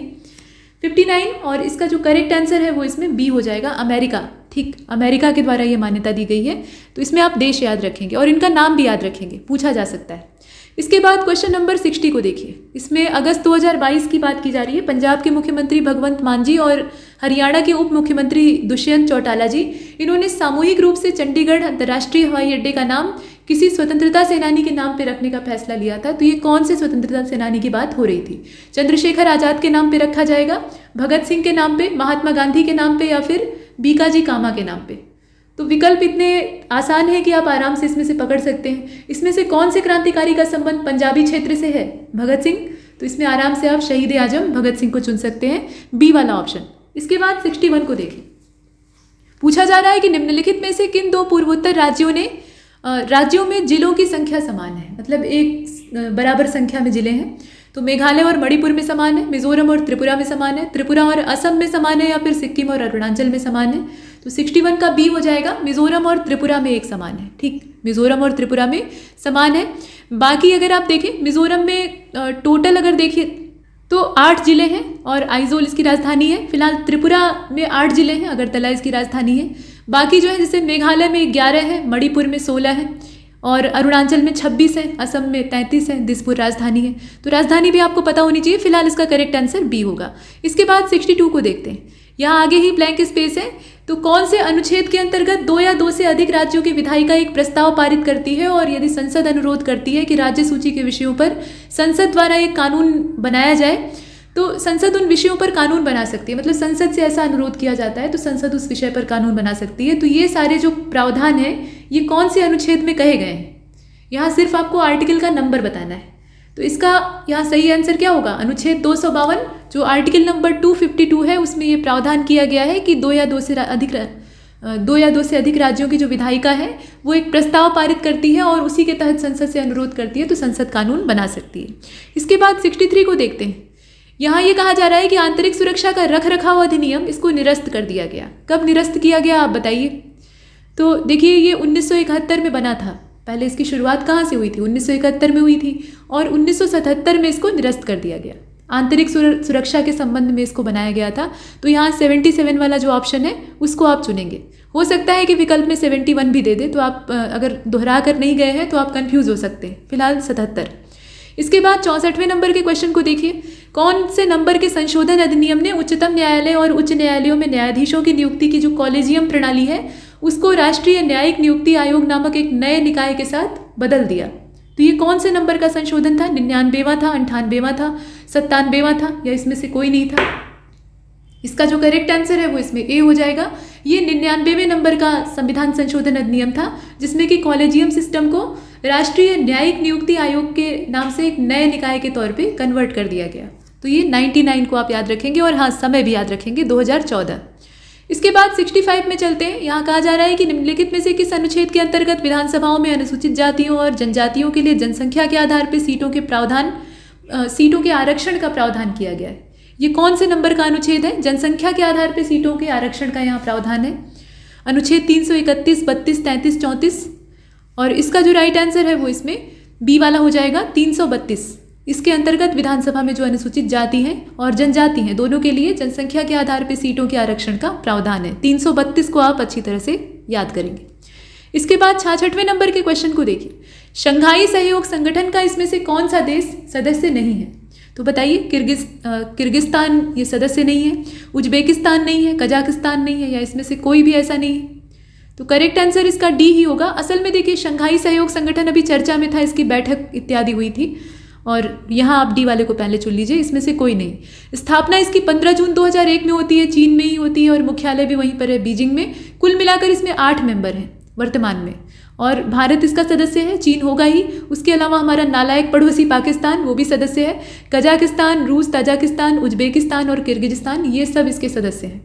59, और इसका जो करेक्ट आंसर है वो इसमें बी हो जाएगा, अमेरिका। ठीक, अमेरिका के द्वारा ये मान्यता दी गई है। तो इसमें आप देश याद रखेंगे और इनका नाम भी याद रखेंगे, पूछा जा सकता है। इसके बाद क्वेश्चन नंबर 60 को देखिए। इसमें अगस्त 2022 की बात की जा रही है। पंजाब के मुख्यमंत्री भगवंत मान जी और हरियाणा के उप मुख्यमंत्री दुष्यंत चौटाला जी, इन्होंने सामूहिक रूप से चंडीगढ़ अंतर्राष्ट्रीय हवाई अड्डे का नाम किसी स्वतंत्रता सेनानी के नाम पे रखने का फैसला लिया था। तो ये कौन से स्वतंत्रता सेनानी की बात हो रही थी? चंद्रशेखर आज़ाद के नाम पे रखा जाएगा, भगत सिंह के नाम पे, महात्मा गांधी के नाम पे, या फिर बीकाजी कामा के नाम पे? तो विकल्प इतने आसान है कि आप आराम से इसमें से पकड़ सकते हैं। इसमें से कौन से क्रांतिकारी का संबंध पंजाबी क्षेत्र से है? भगत सिंह। तो इसमें आराम से आप शहीद आजम भगत सिंह को चुन सकते हैं, बी वाला ऑप्शन। इसके बाद 61 को देखें। पूछा जा रहा है कि निम्नलिखित में से किन दो पूर्वोत्तर राज्यों में जिलों की संख्या समान है, मतलब एक बराबर संख्या में जिले हैं। तो मेघालय और मणिपुर में समान है, मिजोरम और त्रिपुरा में समान है, त्रिपुरा और असम में समान है, या फिर सिक्किम और अरुणाचल में समान है। तो 61 का बी हो जाएगा, मिजोरम और त्रिपुरा में एक समान है। ठीक, मिजोरम और त्रिपुरा में समान है। बाकी अगर आप देखें, मिजोरम में टोटल अगर देखिए तो 8 जिले हैं और आइजोल इसकी राजधानी है। फिलहाल त्रिपुरा में 8 जिले हैं, अगरतला इसकी राजधानी है। बाकी जो है जैसे मेघालय में 11 है, मणिपुर में 16 है और अरुणाचल में 26 है, असम में 33 है, दिसपुर राजधानी है। तो राजधानी भी आपको पता होनी चाहिए। फिलहाल इसका करेक्ट आंसर बी होगा। इसके बाद 62 को देखते हैं। यहाँ आगे ही ब्लैंक स्पेस है। तो कौन से अनुच्छेद के अंतर्गत 2 या 2 से अधिक राज्यों की विधायिका एक प्रस्ताव पारित करती है और यदि संसद अनुरोध करती है कि राज्य सूची के विषयों पर संसद द्वारा एक कानून बनाया जाए, तो संसद उन विषयों पर कानून बना सकती है। मतलब संसद से ऐसा अनुरोध किया जाता है तो संसद उस विषय पर कानून बना सकती है। तो ये सारे जो प्रावधान हैं ये कौन से अनुच्छेद में कहे गए हैं? यहाँ सिर्फ आपको आर्टिकल का नंबर बताना है। तो इसका यहाँ सही आंसर क्या होगा? अनुच्छेद 252 जो आर्टिकल नंबर 252 है, उसमें ये प्रावधान किया गया है कि 2 या 2 से अधिक राज्यों की जो विधायिका है वो एक प्रस्ताव पारित करती है और उसी के तहत संसद से अनुरोध करती है तो संसद कानून बना सकती है। इसके बाद 63 को देखते हैं। यहाँ ये कहा जा रहा है कि आंतरिक सुरक्षा का रख रखाव अधिनियम इसको निरस्त कर दिया गया। कब निरस्त किया गया आप बताइए? तो देखिए ये 1971 में बना था। पहले इसकी शुरुआत कहाँ से हुई थी? 1971 में हुई थी और 1977 में इसको निरस्त कर दिया गया। आंतरिक सुरक्षा के संबंध में इसको बनाया गया था। तो यहाँ 77 वाला जो ऑप्शन है उसको आप चुनेंगे। हो सकता है कि विकल्प में 71 भी दे दे, तो आप अगर दोहरा कर नहीं गए हैं तो आप कंफ्यूज हो सकते हैं। फिलहाल 77। इसके बाद 64वें नंबर के क्वेश्चन को देखिए। कौन से नंबर के संशोधन अधिनियम ने उच्चतम न्यायालय और उच्च न्यायालयों में न्यायाधीशों की नियुक्ति की जो कॉलेजियम प्रणाली है उसको राष्ट्रीय न्यायिक नियुक्ति आयोग नामक एक नए निकाय के साथ बदल दिया? तो ये कौन से नंबर का संशोधन था? 99वां था, 98वां था, 97वां था, या इसमें से कोई नहीं था? इसका जो करेक्ट आंसर है वो इसमें ए हो जाएगा। ये 99वें नंबर का संविधान संशोधन अधिनियम था जिसमें कि कॉलेजियम सिस्टम को राष्ट्रीय न्यायिक नियुक्ति आयोग के नाम से एक नए निकाय के तौर पे कन्वर्ट कर दिया गया। तो ये 99 को आप याद रखेंगे और हाँ समय भी याद रखेंगे, 2014। इसके बाद 65 में चलते हैं। यहाँ कहा जा रहा है कि निम्नलिखित में से किस अनुच्छेद के अंतर्गत विधानसभाओं में अनुसूचित जातियों और जनजातियों के लिए जनसंख्या के आधार पर सीटों के आरक्षण का प्रावधान किया गया है? ये कौन से नंबर का अनुच्छेद है? जनसंख्या के आधार पर सीटों के आरक्षण का यहाँ प्रावधान है। अनुच्छेद 331, 32, 33, 34 और इसका जो राइट आंसर है वो इसमें बी वाला हो जाएगा, 332। इसके अंतर्गत विधानसभा में जो अनुसूचित जाति हैं और जनजाति हैं दोनों के लिए जनसंख्या के आधार पर सीटों के आरक्षण का प्रावधान है। 332 को आप अच्छी तरह से याद करेंगे। इसके बाद 66वें नंबर के क्वेश्चन को देखिए। शंघाई सहयोग संगठन का इसमें से कौन सा देश सदस्य नहीं है? तो बताइए। किर्गिस्तान ये सदस्य नहीं है, उज्बेकिस्तान नहीं है, कजाकिस्तान नहीं है, या इसमें से कोई भी ऐसा नहीं है? तो करेक्ट आंसर इसका डी ही होगा। असल में देखिए शंघाई सहयोग संगठन अभी चर्चा में था, इसकी बैठक इत्यादि हुई थी और यहाँ आप डी वाले को पहले चुन लीजिए। इसमें से कोई नहीं। स्थापना इसकी 15 जून 2001 में होती है, चीन में ही होती है और मुख्यालय भी वहीं पर है, बीजिंग में। कुल मिलाकर इसमें 8 मेंबर हैं वर्तमान में और भारत इसका सदस्य है, चीन होगा ही। उसके अलावा हमारा नालायक पड़ोसी पाकिस्तान वो भी सदस्य है। कजाकिस्तान, रूस, ताजिकिस्तान, उज्बेकिस्तान और किर्गिजिस्तान ये सब इसके सदस्य हैं।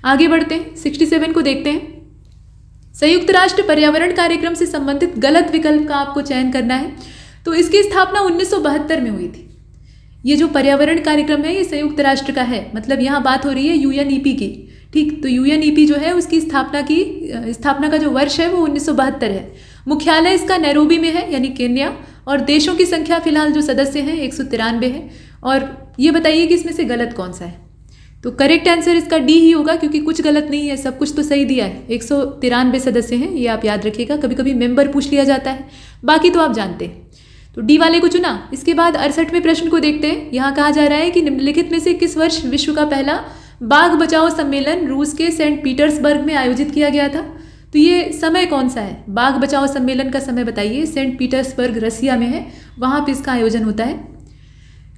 आगे बढ़ते हैं, 67 को देखते हैं। संयुक्त राष्ट्र पर्यावरण कार्यक्रम से संबंधित गलत विकल्प का आपको चयन करना है। तो इसकी स्थापना 1972 में हुई थी। ये जो पर्यावरण कार्यक्रम है ये संयुक्त राष्ट्र का है, मतलब यहाँ बात हो रही है यूएनईपी की। ठीक, तो यूएनईपी जो है उसकी स्थापना का जो वर्ष है वो 1972 है। मुख्यालय इसका नैरोबी में है यानी केन्या और देशों की संख्या फिलहाल जो सदस्य हैं 193 है। और ये बताइए कि इसमें से गलत कौन सा है? तो करेक्ट आंसर इसका डी ही होगा क्योंकि कुछ गलत नहीं है, सब कुछ तो सही दिया है। 193 सदस्य हैं, ये आप याद रखिएगा। कभी कभी मेंबर पूछ लिया जाता है, बाकी तो आप जानते हैं। तो डी वाले को चुना। इसके बाद 68वें प्रश्न को देखते हैं। यहाँ कहा जा रहा है कि निम्नलिखित में से किस वर्ष विश्व का पहला बाघ बचाओ सम्मेलन रूस के सेंट पीटर्सबर्ग में आयोजित किया गया था? तो ये समय कौन सा है? बाघ बचाओ सम्मेलन का समय बताइए। सेंट पीटर्सबर्ग रसिया में है, वहाँ पे इसका आयोजन होता है।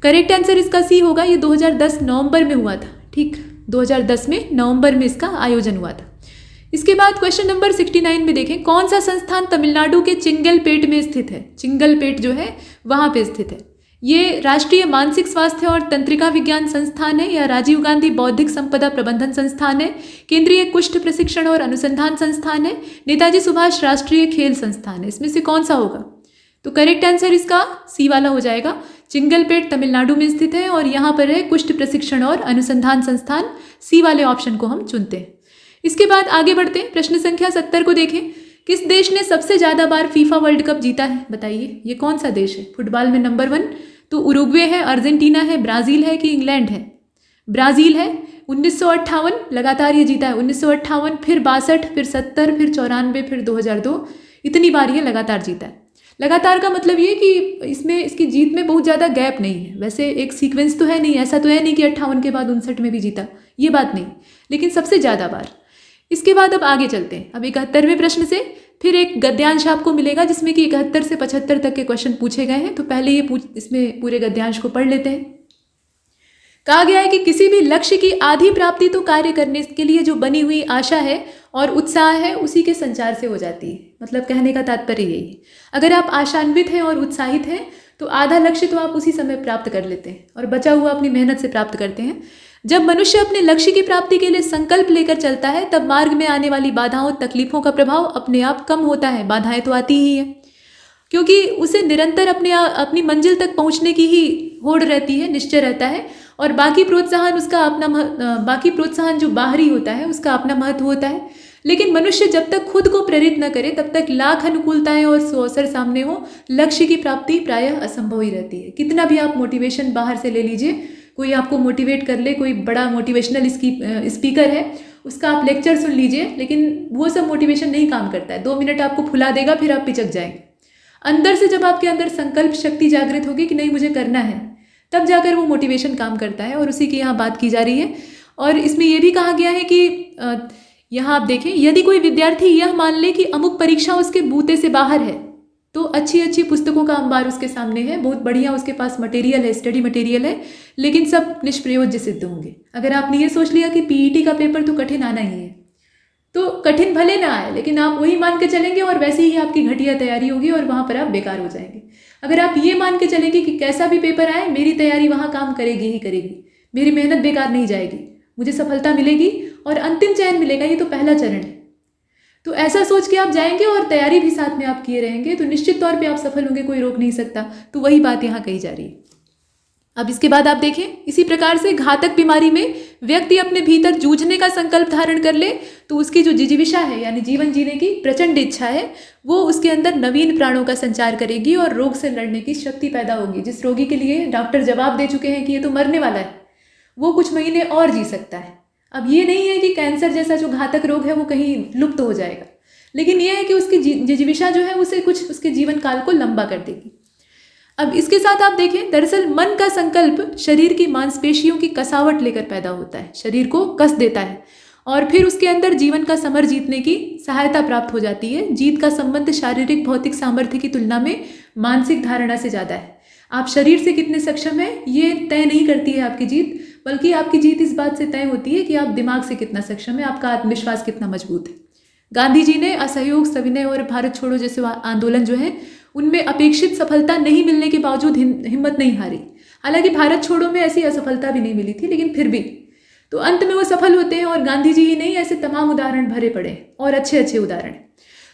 करेक्ट आंसर इसका सी होगा। ये 2010 नवंबर में हुआ था। ठीक, 2010 में नवंबर में इसका आयोजन हुआ था। इसके बाद क्वेश्चन नंबर 69 में देखें, कौन सा संस्थान तमिलनाडु के चिंगलपेट में स्थित है। चिंगलपेट जो है वहाँ पे स्थित है। ये राष्ट्रीय मानसिक स्वास्थ्य और तंत्रिका विज्ञान संस्थान है, या राजीव गांधी बौद्धिक संपदा प्रबंधन संस्थान है, केंद्रीय कुष्ठ प्रशिक्षण और अनुसंधान संस्थान है, नेताजी सुभाष राष्ट्रीय खेल संस्थान है। इसमें से कौन सा होगा? तो करेक्ट आंसर इसका सी वाला हो जाएगा। चिंगलपेट तमिलनाडु में स्थित है और यहाँ पर है कुष्ठ प्रशिक्षण और अनुसंधान संस्थान। सी वाले ऑप्शन को हम चुनते हैं। इसके बाद आगे बढ़ते हैं। प्रश्न संख्या 70 को देखें, किस देश ने सबसे ज़्यादा बार फीफा वर्ल्ड कप जीता है? बताइए ये कौन सा देश है फुटबॉल में नंबर 1? तो उरुग्वे है, अर्जेंटीना है, ब्राज़ील है कि इंग्लैंड है? ब्राज़ील है। 1958 लगातार ये जीता है। 1958, फिर 62, फिर 70, फिर 94, फिर 2002। इतनी बार ये लगातार जीता है। लगातार का मतलब ये कि इसमें इसकी जीत में बहुत ज़्यादा गैप नहीं है। वैसे एक सीक्वेंस तो है नहीं, ऐसा तो है नहीं कि 58 के बाद 59 में भी जीता, ये बात नहीं, लेकिन सबसे ज़्यादा बार। इसके बाद अब आगे चलते हैं। अब 71वें प्रश्न से फिर एक गद्यांश आपको मिलेगा जिसमें कि 71 से 75 तक के क्वेश्चन पूछे गए हैं। तो पहले इसमें पूरे गद्यांश को पढ़ लेते हैं। कहा गया है कि किसी भी लक्ष्य की आधी प्राप्ति तो कार्य करने के लिए जो बनी हुई आशा है और उत्साह है उसी के संचार से हो जाती है। मतलब कहने का तात्पर्य यही है, अगर आप आशान्वित हैं और उत्साहित हैं तो आधा लक्ष्य तो आप उसी समय प्राप्त कर लेते हैं और बचा हुआ अपनी मेहनत से प्राप्त करते हैं। जब मनुष्य अपने लक्ष्य की प्राप्ति के लिए संकल्प लेकर चलता है तब मार्ग में आने वाली बाधाओं तकलीफों का प्रभाव अपने आप कम होता है। बाधाएं तो आती ही हैं क्योंकि उसे निरंतर अपनी मंजिल तक पहुंचने की ही होड़ रहती है, निश्चय रहता है। और बाकी प्रोत्साहन जो बाहरी होता है उसका अपना महत्व होता है। लेकिन मनुष्य जब तक खुद को प्रेरित न करे तब तक लाख अनुकूलताएं और अवसर सामने हो, लक्ष्य की प्राप्ति प्रायः असंभव ही रहती है। कितना भी आप मोटिवेशन बाहर से ले लीजिए, कोई आपको मोटिवेट कर ले, कोई बड़ा मोटिवेशनल स्पीकर है उसका आप लेक्चर सुन लीजिए, लेकिन वो सब मोटिवेशन नहीं काम करता है। 2 मिनट आपको फुला देगा, फिर आप पिचक जाएंगे। अंदर से जब आपके अंदर संकल्प शक्ति जागृत होगी कि नहीं मुझे करना है, तब जाकर वो मोटिवेशन काम करता है। और उसी की यहाँ बात की जा रही है। और इसमें यह भी कहा गया है कि यहाँ आप देखें, यदि कोई विद्यार्थी यह मान ले कि अमुक परीक्षा उसके बूते से बाहर है तो अच्छी अच्छी पुस्तकों का अंबार उसके सामने है, बहुत बढ़िया उसके पास मटेरियल है, स्टडी मटेरियल है, लेकिन सब निष्प्रयोज्य सिद्ध होंगे। अगर आपने ये सोच लिया कि पीईटी का पेपर तो कठिन आना ही है, तो कठिन भले ना आए लेकिन आप वही मान के चलेंगे और वैसे ही आपकी घटिया तैयारी होगी और वहाँ पर आप बेकार हो जाएंगे। अगर आप ये मान के चलेंगे कि कैसा भी पेपर आए मेरी तैयारी वहाँ काम करेगी ही करेगी, मेरी मेहनत बेकार नहीं जाएगी, मुझे सफलता मिलेगी और अंतिम चयन मिलेगा, ये तो पहला चरण है, तो ऐसा सोच के आप जाएंगे और तैयारी भी साथ में आप किए रहेंगे तो निश्चित तौर पे आप सफल होंगे, कोई रोक नहीं सकता। तो वही बात यहाँ कही जा रही है। अब इसके बाद आप देखें, इसी प्रकार से घातक बीमारी में व्यक्ति अपने भीतर जूझने का संकल्प धारण कर ले तो उसकी जो जिजीविषा है यानी जीवन जीने की प्रचंड इच्छा है वो उसके अंदर नवीन प्राणों का संचार करेगी और रोग से लड़ने की शक्ति पैदा होगी। जिस रोगी के लिए डॉक्टर जवाब दे चुके हैं कि ये तो मरने वाला है, वो कुछ महीने और जी सकता है। अब ये नहीं है कि कैंसर जैसा जो घातक रोग है वो कहीं लुप्त हो जाएगा, लेकिन यह है कि उसकी जिजीविषा जो है उसे कुछ उसके जीवन काल को लंबा कर देगी। अब इसके साथ आप देखें, दरअसल मन का संकल्प शरीर की मांसपेशियों की कसावट लेकर पैदा होता है, शरीर को कस देता है और फिर उसके अंदर जीवन का समर जीतने की सहायता प्राप्त हो जाती है। जीत का संबंध शारीरिक भौतिक सामर्थ्य की तुलना में मानसिक धारणा से ज़्यादा है। आप शरीर से कितने सक्षम हैं ये तय नहीं करती है आपकी जीत, बल्कि आपकी जीत इस बात से तय होती है कि आप दिमाग से कितना सक्षम है, आपका आत्मविश्वास कितना मजबूत है। गांधी जी ने असहयोग, सविनय और भारत छोड़ो जैसे आंदोलन जो है उनमें अपेक्षित सफलता नहीं मिलने के बावजूद हिम्मत नहीं हारी। हालांकि भारत छोड़ो में ऐसी असफलता भी नहीं मिली थी, लेकिन फिर भी तो अंत में वो सफल होते हैं। और गांधी जी ही नहीं, ऐसे तमाम उदाहरण भरे पड़े और अच्छे अच्छे उदाहरण।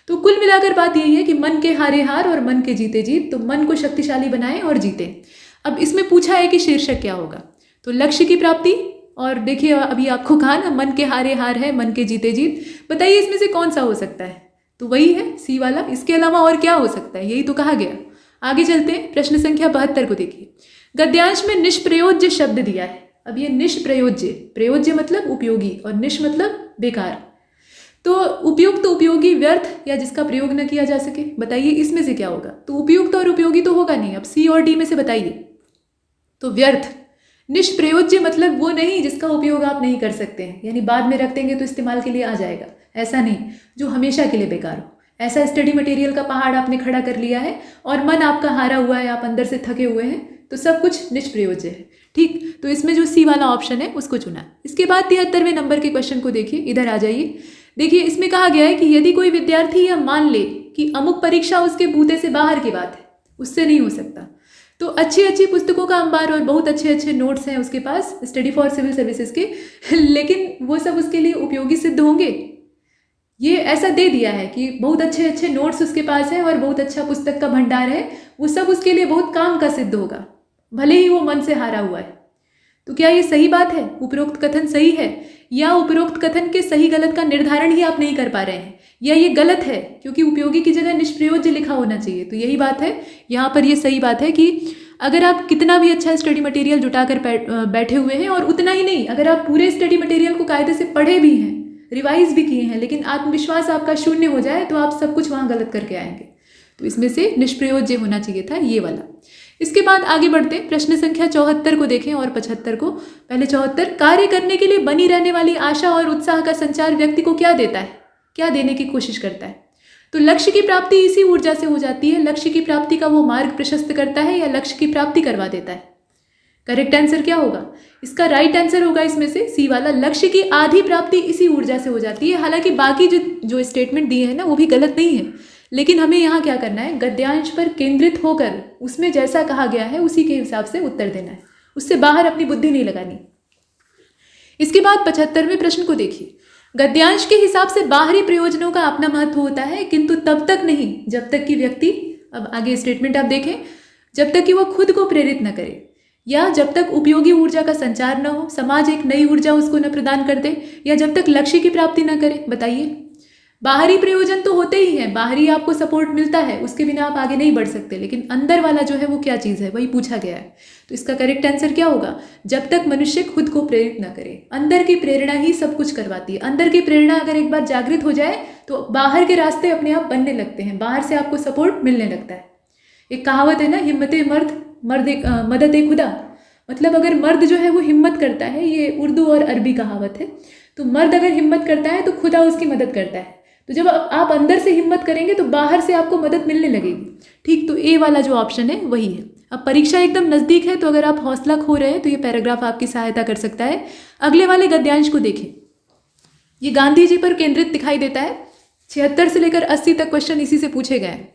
तो कुल मिलाकर बात यही है कि मन के हारे हार और मन के जीते जीत। तो मन को शक्तिशाली बनाएं और जीते। अब इसमें पूछा है कि शीर्षक क्या होगा, तो लक्ष्य की प्राप्ति। और देखिए अभी आपको कहा ना, मन के हारे हार है, मन के जीते जीत। बताइए इसमें से कौन सा हो सकता है? तो वही है सी वाला। इसके अलावा और क्या हो सकता है, यही तो कहा गया। आगे चलते हैं, प्रश्न संख्या 72 को देखिए। गद्यांश में निष्प्रयोज्य शब्द दिया है। अब ये निष्प्रयोज्य, प्रयोज्य मतलब उपयोगी और निष् मतलब बेकार। तो उपयुक्त, उपयोगी, व्यर्थ या जिसका प्रयोग न किया जा सके। बताइए इसमें से क्या होगा? तो उपयुक्त और उपयोगी तो होगा नहीं। अब सी और डी में से बताइए। तो व्यर्थ। निष्प्रयोज्य मतलब वो नहीं जिसका उपयोग आप नहीं कर सकते हैं, यानी बाद में रख देंगे तो इस्तेमाल के लिए आ जाएगा, ऐसा नहीं, जो हमेशा के लिए बेकार हो। ऐसा स्टडी मटेरियल का पहाड़ आपने खड़ा कर लिया है और मन आपका हारा हुआ है, आप अंदर से थके हुए हैं, तो सब कुछ निष्प्रयोज्य है। ठीक, तो इसमें जो सी वाला ऑप्शन है उसको चुना। इसके बाद 73वें नंबर के क्वेश्चन को देखिए, इधर आ जाइए। देखिए इसमें कहा गया है कि यदि कोई विद्यार्थी यह मान ले कि अमुक परीक्षा उसके बूते से बाहर की बात है, उससे नहीं हो सकता, तो अच्छी अच्छी पुस्तकों का अंबार और बहुत अच्छे अच्छे नोट्स हैं उसके पास स्टडी फॉर सिविल सर्विसेज के, लेकिन वो सब उसके लिए उपयोगी सिद्ध होंगे? ये ऐसा दे दिया है कि बहुत अच्छे अच्छे नोट्स उसके पास हैं और बहुत अच्छा पुस्तक का भंडार है, वो सब उसके लिए बहुत काम का सिद्ध होगा, भले ही वो मन से हारा हुआ है। तो क्या ये सही बात है? उपरोक्त कथन सही है, या उपरोक्त कथन के सही गलत का निर्धारण ही आप नहीं कर पा रहे हैं, या ये गलत है क्योंकि उपयोगी की जगह निष्प्रयोज्य लिखा होना चाहिए? तो यही बात है, यहाँ पर ये सही बात है कि अगर आप कितना भी अच्छा स्टडी मटेरियल जुटाकर बैठे हुए हैं, और उतना ही नहीं, अगर आप पूरे स्टडी मटेरियल को कायदे से पढ़े भी हैं, रिवाइज भी किए हैं, लेकिन आत्मविश्वास आपका शून्य हो जाए तो आप सब कुछ वहाँ गलत करके आएंगे। तो इसमें से निष्प्रयोज्य होना चाहिए था ये वाला। इसके बाद आगे बढ़ते प्रश्न संख्या 74 को देखें और 75 को। पहले 74, कार्य करने के लिए बनी रहने वाली आशा और उत्साह का संचार व्यक्ति को क्या देता है, क्या देने की कोशिश करता है? तो लक्ष्य की प्राप्ति इसी ऊर्जा से हो जाती है। लक्ष्य की प्राप्ति का वो मार्ग प्रशस्त करता है या लक्ष्य की प्राप्ति करवा देता है? करेक्ट आंसर क्या होगा? इसका राइट आंसर होगा इसमें से सी वाला, लक्ष्य की आधी प्राप्ति इसी ऊर्जा से हो जाती है। हालांकि बाकी जो स्टेटमेंट दिए हैं ना वो भी गलत नहीं है, लेकिन हमें यहाँ क्या करना है, गद्यांश पर केंद्रित होकर उसमें जैसा कहा गया है उसी के हिसाब से उत्तर देना है, उससे बाहर अपनी बुद्धि नहीं लगानी। इसके बाद 75वें प्रश्न को देखिए। गद्यांश के हिसाब से बाहरी प्रयोजनों का अपना महत्व होता है, किंतु तब तक नहीं जब तक कि व्यक्ति, अब आगे स्टेटमेंट आप देखें, जब तक कि वह खुद को प्रेरित न करे, या जब तक उपयोगी ऊर्जा का संचार न हो, समाज एक नई ऊर्जा उसको न प्रदान कर दे, या जब तक लक्ष्य की प्राप्ति न करे। बताइए, बाहरी प्रयोजन तो होते ही हैं, बाहरी आपको सपोर्ट मिलता है, उसके बिना आप आगे नहीं बढ़ सकते, लेकिन अंदर वाला जो है वो क्या चीज़ है, वही पूछा गया है। तो इसका करेक्ट आंसर क्या होगा? जब तक मनुष्य खुद को प्रेरित न करे। अंदर की प्रेरणा ही सब कुछ करवाती है। अंदर की प्रेरणा अगर एक बार जागृत हो जाए तो बाहर के रास्ते अपने आप बनने लगते हैं, बाहर से आपको सपोर्ट मिलने लगता है। एक कहावत है ना, हिम्मते मदद ए खुदा, मतलब अगर मर्द जो है वो हिम्मत करता है, ये उर्दू और अरबी कहावत है, तो मर्द अगर हिम्मत करता है तो खुदा उसकी मदद करता है। तो जब आप अंदर से हिम्मत करेंगे तो बाहर से आपको मदद मिलने लगेगी। ठीक, तो ए वाला जो ऑप्शन है वही है। अब परीक्षा एकदम नज़दीक है, तो अगर आप हौसला खो रहे हैं तो ये पैराग्राफ आपकी सहायता कर सकता है। अगले वाले गद्यांश को देखें, ये गांधी जी पर केंद्रित दिखाई देता है। 76 से लेकर 80 तक क्वेश्चन इसी से पूछे गए हैं।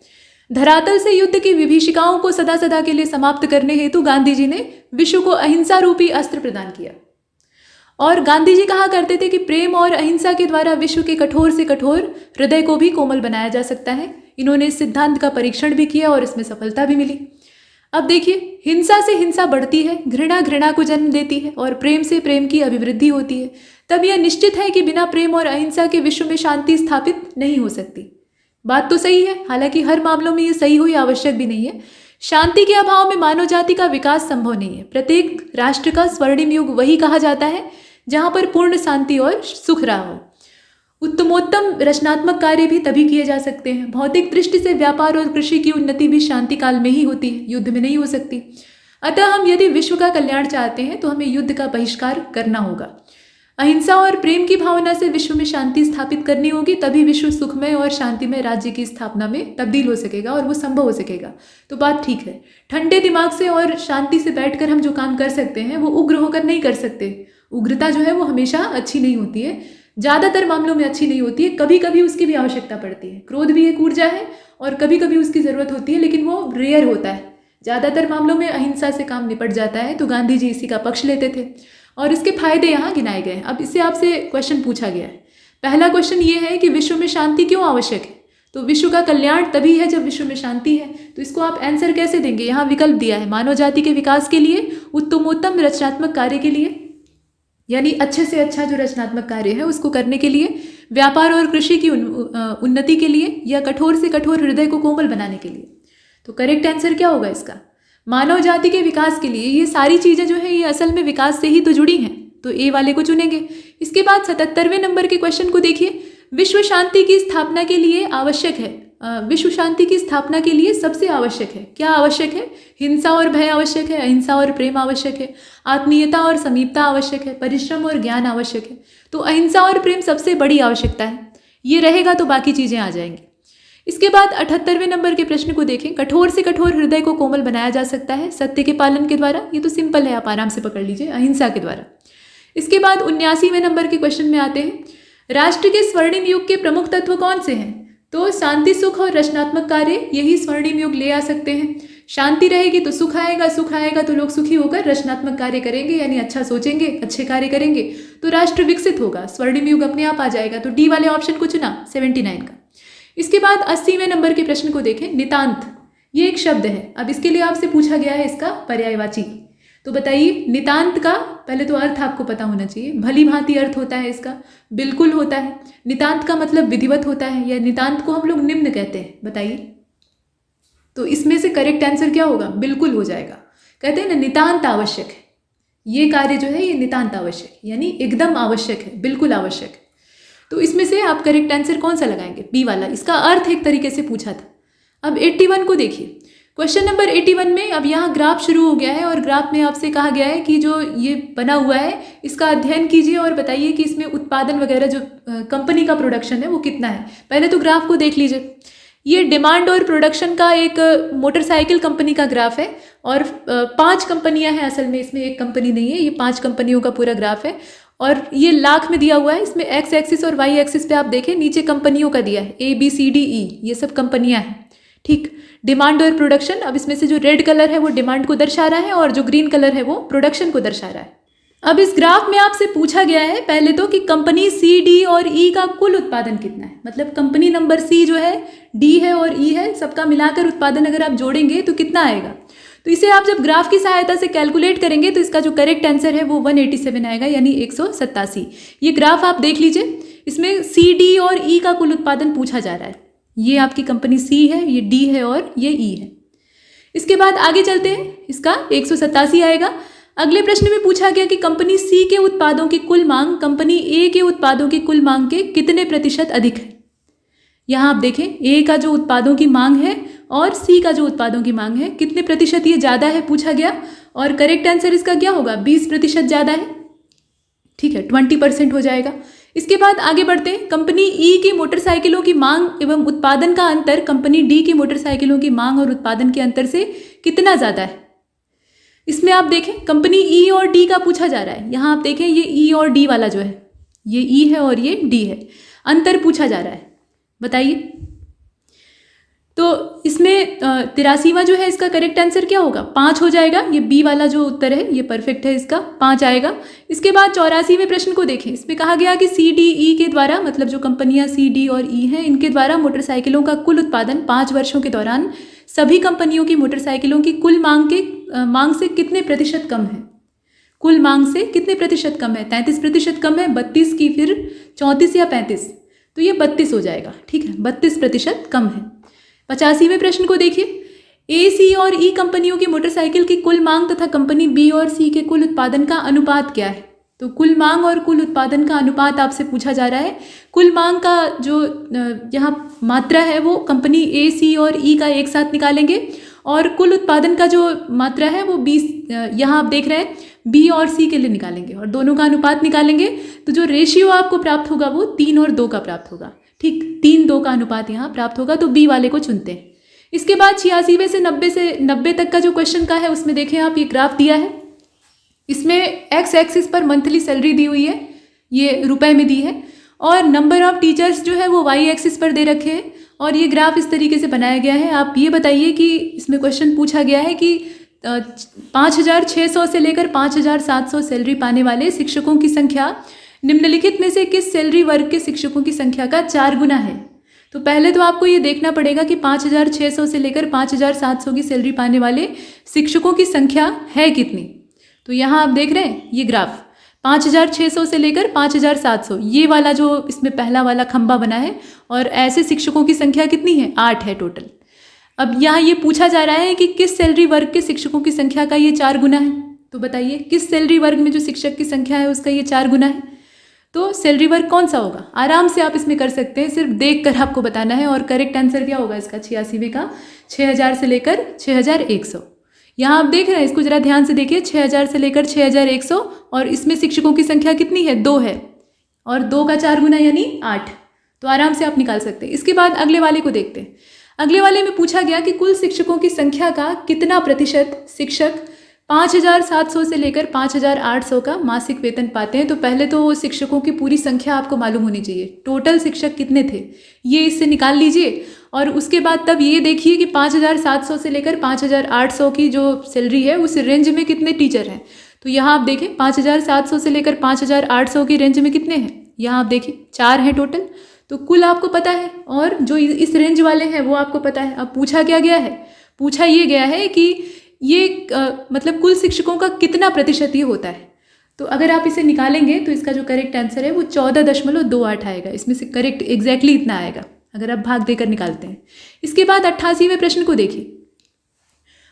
धरातल से युद्ध की विभीषिकाओं को सदा सदा के लिए समाप्त करने हेतु गांधी जी ने विश्व को अहिंसा रूपी अस्त्र प्रदान किया। और गांधी जी कहा करते थे कि प्रेम और अहिंसा के द्वारा विश्व के कठोर से कठोर हृदय को भी कोमल बनाया जा सकता है। इन्होंने इस सिद्धांत का परीक्षण भी किया और इसमें सफलता भी मिली। अब देखिए, हिंसा से हिंसा बढ़ती है, घृणा घृणा को जन्म देती है, और प्रेम से प्रेम की अभिवृद्धि होती है। तब यह निश्चित है कि बिना प्रेम और अहिंसा के विश्व में शांति स्थापित नहीं हो सकती। बात तो सही है, हालांकि हर मामलों में ये सही हो या आवश्यक भी नहीं है। शांति के अभाव में मानव जाति का विकास संभव नहीं है। प्रत्येक राष्ट्र का स्वर्णिम युग वही कहा जाता है जहां पर पूर्ण शांति और सुख रहा हो। उत्तमोत्तम रचनात्मक कार्य भी तभी किए जा सकते हैं। भौतिक दृष्टि से व्यापार और कृषि की उन्नति भी शांति काल में ही होती है, युद्ध में नहीं हो सकती। अतः हम यदि विश्व का कल्याण चाहते हैं तो हमें युद्ध का बहिष्कार करना होगा। अहिंसा और प्रेम की भावना से विश्व में शांति स्थापित करनी होगी, तभी विश्व सुखमय और शांतिमय राज्य की स्थापना में तब्दील हो सकेगा और वो संभव हो सकेगा। तो बात ठीक है, ठंडे दिमाग से और शांति से बैठकर हम जो काम कर सकते हैं वो उग्र होकर नहीं कर सकते। उग्रता जो है वो हमेशा अच्छी नहीं होती है, ज़्यादातर मामलों में अच्छी नहीं होती है। कभी कभी उसकी भी आवश्यकता पड़ती है। क्रोध भी एक ऊर्जा है और कभी कभी उसकी ज़रूरत होती है, लेकिन वो रेयर होता है। ज़्यादातर मामलों में अहिंसा से काम निपट जाता है। तो गांधी जी इसी का पक्ष लेते थे और इसके फायदे यहाँ गिनाए गए हैं। अब इससे आपसे क्वेश्चन पूछा गया है। पहला क्वेश्चन ये है कि विश्व में शांति क्यों आवश्यक है? तो विश्व का कल्याण तभी है जब विश्व में शांति है। तो इसको आप आंसर कैसे देंगे? यहाँ विकल्प दिया है, मानव जाति के विकास के लिए, उत्तमोत्तम रचनात्मक कार्य के लिए, यानी अच्छे से अच्छा जो रचनात्मक कार्य है उसको करने के लिए, व्यापार और कृषि की उन्नति के लिए, या कठोर से कठोर हृदय को कोमल बनाने के लिए। तो करेक्ट आंसर क्या होगा इसका? मानव जाति के विकास के लिए। ये सारी चीज़ें जो है ये असल में विकास से ही तो जुड़ी हैं, तो ए वाले को चुनेंगे। इसके बाद 77वें नंबर के क्वेश्चन को देखिए। विश्व शांति की स्थापना के लिए आवश्यक है, विश्व शांति की स्थापना के लिए सबसे आवश्यक है। क्या आवश्यक है? हिंसा और भय आवश्यक है, अहिंसा और प्रेम आवश्यक है, आत्मीयता और समीपता आवश्यक है, परिश्रम और ज्ञान आवश्यक है। तो अहिंसा और प्रेम सबसे बड़ी आवश्यकता है। ये रहेगा तो बाकी चीज़ें आ जाएंगी। इसके बाद 78वें नंबर के प्रश्न को देखें। कठोर से कठोर हृदय को कोमल बनाया जा सकता है सत्य के पालन के द्वारा। ये तो सिंपल है, आप आराम से पकड़ लीजिए, अहिंसा के द्वारा। इसके बाद 79वें नंबर के क्वेश्चन में आते हैं। राष्ट्र के स्वर्णिम युग के प्रमुख तत्व कौन से हैं? तो शांति, सुख और रचनात्मक कार्य, यही स्वर्णिम युग ले आ सकते हैं। शांति रहेगी तो सुख आएगा तो लोग सुखी होकर रचनात्मक कार्य करेंगे, यानी अच्छा सोचेंगे, अच्छे कार्य करेंगे तो राष्ट्र विकसित होगा, स्वर्णिम युग अपने आप आ जाएगा। तो डी वाले ऑप्शन को चुना 79 का। इसके बाद 80वें नंबर के प्रश्न को देखें। नितांत, ये एक शब्द है। अब इसके लिए आपसे पूछा गया है इसका पर्यायवाची। तो बताइए नितांत का पहले तो अर्थ आपको पता होना चाहिए। भली भांति अर्थ होता है इसका, बिल्कुल होता है। नितांत का मतलब विधिवत होता है, या नितांत को हम लोग निम्न कहते हैं। बताइए, तो इसमें से करेक्ट आंसर क्या होगा? बिल्कुल हो जाएगा। कहते हैं ना नितांत आवश्यक है, ये कार्य जो है ये नितांत आवश्यक, यानी एकदम आवश्यक है, बिल्कुल आवश्यक है। तो इसमें से आप करेक्ट आंसर कौन सा लगाएंगे? बी वाला। इसका अर्थ एक तरीके से पूछा था। अब 81 को देखिए। क्वेश्चन नंबर 81 में अब यहाँ ग्राफ शुरू हो गया है और ग्राफ में आपसे कहा गया है कि जो ये बना हुआ है इसका अध्ययन कीजिए और बताइए कि इसमें उत्पादन वगैरह जो कंपनी का प्रोडक्शन है वो कितना है। पहले तो ग्राफ को देख लीजिए। ये डिमांड और प्रोडक्शन का एक मोटरसाइकिल कंपनी का ग्राफ है और 5 कंपनियां हैं असल में, इसमें एक कंपनी नहीं है, ये 5 कंपनियों का पूरा ग्राफ है और ये लाख में दिया हुआ है। इसमें एक्स एक्सिस और वाई एक्सिस पे आप देखें नीचे कंपनियों का दिया है ABCDE, ये सब कंपनियां हैं। ठीक, डिमांड और प्रोडक्शन। अब इसमें से जो रेड कलर है वो डिमांड को दर्शा रहा है और जो ग्रीन कलर है वो प्रोडक्शन को दर्शा रहा है। अब इस ग्राफ में आपसे पूछा गया है पहले तो कि कंपनी C, D और E का कुल उत्पादन कितना है। मतलब कंपनी नंबर C जो है, D है और E है, सबका मिलाकर उत्पादन अगर आप जोड़ेंगे तो कितना आएगा। तो इसे आप जब ग्राफ की सहायता से कैलकुलेट करेंगे तो इसका जो करेक्ट आंसर है वो 187 आएगा, यानी 187। ये ग्राफ आप देख लीजिए, इसमें C, D और E का कुल उत्पादन पूछा जा रहा है। ये आपकी कंपनी C है, ये D है और ये E है। इसके बाद आगे चलते हैं, इसका 187 आएगा। अगले प्रश्न में पूछा गया कि कंपनी C के उत्पादों की कुल मांग कंपनी A के उत्पादों की कुल मांग के कितने प्रतिशत अधिक है। यहाँ आप देखें A का जो उत्पादों की मांग है और C का जो उत्पादों की मांग है, कितने प्रतिशत ये ज़्यादा है पूछा गया और करेक्ट आंसर इसका क्या होगा? 20% ज़्यादा है। ठीक है, 20% हो जाएगा। इसके बाद आगे बढ़ते हैं। कंपनी E की मोटरसाइकिलों की मांग एवं उत्पादन का अंतर कंपनी D की मोटरसाइकिलों की मांग और उत्पादन के अंतर से कितना ज़्यादा है। इसमें आप देखें कंपनी E और D का पूछा जा रहा है। यहाँ आप देखें ये E और D वाला जो है, ये E है और ये D है, अंतर पूछा जा रहा है। बताइए, तो इसमें 83वां जो है इसका करेक्ट आंसर क्या होगा? 5 हो जाएगा। ये बी वाला जो उत्तर है ये परफेक्ट है, इसका 5 आएगा। इसके बाद 84वें प्रश्न को देखें। इसमें कहा गया कि CDE के द्वारा, मतलब जो कंपनियां CD और E हैं, इनके द्वारा मोटरसाइकिलों का कुल उत्पादन 5 वर्षों के दौरान सभी कंपनियों की मोटरसाइकिलों की कुल मांग से कितने प्रतिशत कम है। कुल मांग से कितने प्रतिशत कम है? 33% कम है, 32 की, फिर 34 या 35, तो ये 32 हो जाएगा। ठीक है, 32% कम है। 85वें प्रश्न को देखिए। A, C और E कंपनियों की मोटरसाइकिल की कुल मांग तथा कंपनी B और C के कुल उत्पादन का अनुपात क्या है। तो कुल मांग और कुल उत्पादन का अनुपात आपसे पूछा जा रहा है। कुल मांग का जो यहाँ मात्रा है वो कंपनी A, C और E का एक साथ निकालेंगे और कुल उत्पादन का जो मात्रा है वो 20, यहाँ आप देख रहे हैं B और C के लिए निकालेंगे और दोनों का अनुपात निकालेंगे तो जो रेशियो आपको प्राप्त होगा वो 3 और 2 का प्राप्त होगा। ठीक, 3-2 का अनुपात यहाँ प्राप्त होगा, तो बी वाले को चुनते हैं। इसके बाद 86वें से 90 तक का जो क्वेश्चन का है उसमें देखें आप, ये ग्राफ दिया है। इसमें एक्स एक्सिस पर मंथली सैलरी दी हुई है, ये रुपए में दी है, और नंबर ऑफ टीचर्स जो है वो वाई एक्सिस पर दे रखे हैं और ये ग्राफ इस तरीके से बनाया गया है। आप ये बताइए कि इसमें क्वेश्चन पूछा गया है कि 5,600 से लेकर 5,700 सैलरी पाने वाले शिक्षकों की संख्या निम्नलिखित में से किस सैलरी वर्ग के शिक्षकों की संख्या का 4 गुना है। तो पहले तो आपको ये देखना पड़ेगा कि 5,600 से लेकर 5,700 की सैलरी पाने वाले शिक्षकों की संख्या है कितनी। तो यहाँ आप देख रहे हैं ये ग्राफ 5,600 से लेकर 5,700, ये वाला जो इसमें पहला वाला खंबा बना है, और ऐसे शिक्षकों की संख्या कितनी है? 8 है टोटल। अब यहाँ ये पूछा जा रहा है कि किस सैलरी वर्ग के शिक्षकों की संख्या का ये 4 गुना है। तो बताइए किस सैलरी वर्ग में जो शिक्षक की संख्या है उसका ये 4 गुना है। तो सैलरी वर्ग कौन सा होगा? आराम से आप इसमें कर सकते हैं, सिर्फ देख कर आपको बताना है। और करेक्ट आंसर क्या होगा इसका 86वें का? 6,000 से लेकर 6,100। यहाँ आप देख रहे हैं, इसको जरा ध्यान से देखिए, 6,000 से लेकर 6,100, और इसमें शिक्षकों की संख्या कितनी है? 2 है, और 2 का 4 गुना यानी 8। तो आराम से आप निकाल सकते हैं। इसके बाद अगले वाले को देखते हैं। अगले वाले में पूछा गया कि कुल शिक्षकों की संख्या का कितना प्रतिशत शिक्षक 5,700 से लेकर 5,800 का मासिक वेतन पाते हैं। तो पहले तो शिक्षकों की पूरी संख्या आपको मालूम होनी चाहिए, टोटल शिक्षक कितने थे ये इससे निकाल लीजिए, और उसके बाद तब ये देखिए कि 5,700 से लेकर 5,800 की जो सैलरी है उस रेंज में कितने टीचर हैं। तो यहाँ आप देखें 5,700 से लेकर 5,800 की रेंज में कितने हैं, यहाँ आप देखिए 4 हैं टोटल। तो कुल आपको पता है, और जो इस रेंज वाले हैं वो आपको पता है। अब पूछा क्या गया है, पूछा ये गया है कि ये मतलब कुल शिक्षकों का कितना प्रतिशत ये होता है। तो अगर आप इसे निकालेंगे तो इसका जो करेक्ट आंसर है वो 14.28 आएगा। इसमें से करेक्ट एग्जैक्टली इतना आएगा अगर आप भाग देकर निकालते हैं। इसके बाद 88वें प्रश्न को देखिए।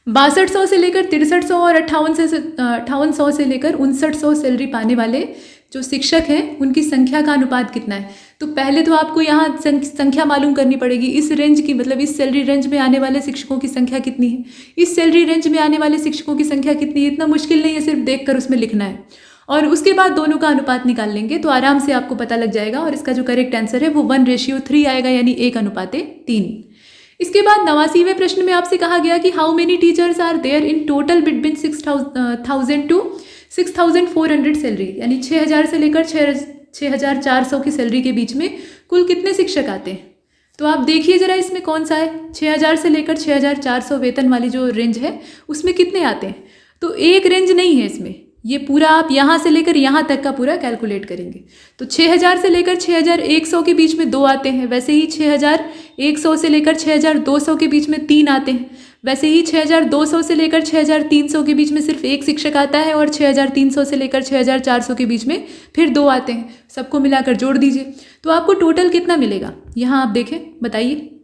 6200 से लेकर 6300 और 5800 से लेकर 5900 सैलरी पाने वाले जो शिक्षक हैं उनकी संख्या का अनुपात कितना है। तो पहले तो आपको यहाँ संख्या मालूम करनी पड़ेगी, इस रेंज की, मतलब इस सैलरी रेंज में आने वाले शिक्षकों की संख्या कितनी है, इस सैलरी रेंज में आने वाले शिक्षकों की संख्या कितनी है। इतना मुश्किल नहीं है, सिर्फ देखकर उसमें लिखना है, और उसके बाद दोनों का अनुपात निकाल लेंगे तो आराम से आपको पता लग जाएगा। और इसका जो करेक्ट आंसर है वो 1:3 आएगा, यानी 1:3। इसके बाद 89वें प्रश्न में आपसे कहा गया कि how many teachers are there in total between 6,000 to 6,400 salary, यानी 6,000 से लेकर 6,400 की सैलरी के बीच में कुल कितने शिक्षक आते हैं। तो आप देखिए ज़रा इसमें कौन सा है, 6,000 से लेकर 6,400 वेतन वाली जो रेंज है उसमें कितने आते हैं। तो एक रेंज नहीं है इसमें, ये पूरा आप यहाँ से लेकर यहाँ तक का पूरा कैलकुलेट करेंगे। तो 6,000 से लेकर 6,100 के बीच में 2 आते हैं, वैसे ही 6,100 से लेकर 6,200 के बीच में 3 आते हैं, वैसे ही 6,200 से लेकर 6,300 के बीच में सिर्फ 1 शिक्षक आता है, और 6,300 से लेकर 6,400 के बीच में फिर 2 आते हैं। सबको मिलाकर जोड़ दीजिए तो आपको टोटल कितना मिलेगा, यहाँ आप देखें बताइए।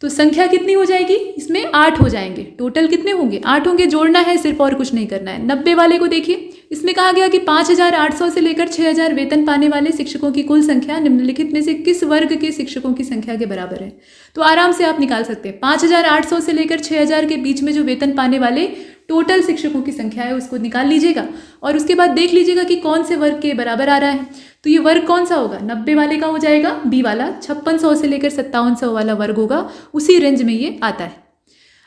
तो संख्या कितनी हो जाएगी, इसमें 8 हो जाएंगे। टोटल कितने होंगे, 8 होंगे, जोड़ना है सिर्फ और कुछ नहीं करना है। 90 वाले को देखिए, इसमें कहा गया कि 5,800 से लेकर 6,000 वेतन पाने वाले शिक्षकों की कुल संख्या निम्नलिखित में से किस वर्ग के शिक्षकों की संख्या के बराबर है। तो आराम से आप निकाल सकते हैं, 5,800 से लेकर 6,000 के बीच में जो वेतन पाने वाले टोटल शिक्षकों की संख्या है उसको निकाल लीजिएगा, और उसके बाद देख लीजिएगा कि कौन से वर्ग के बराबर आ रहा है। तो ये वर्ग कौन सा होगा, 90 वाले का हो जाएगा बी वाला, 5600 से लेकर 5700 वाला वर्ग होगा, उसी रेंज में ये आता है।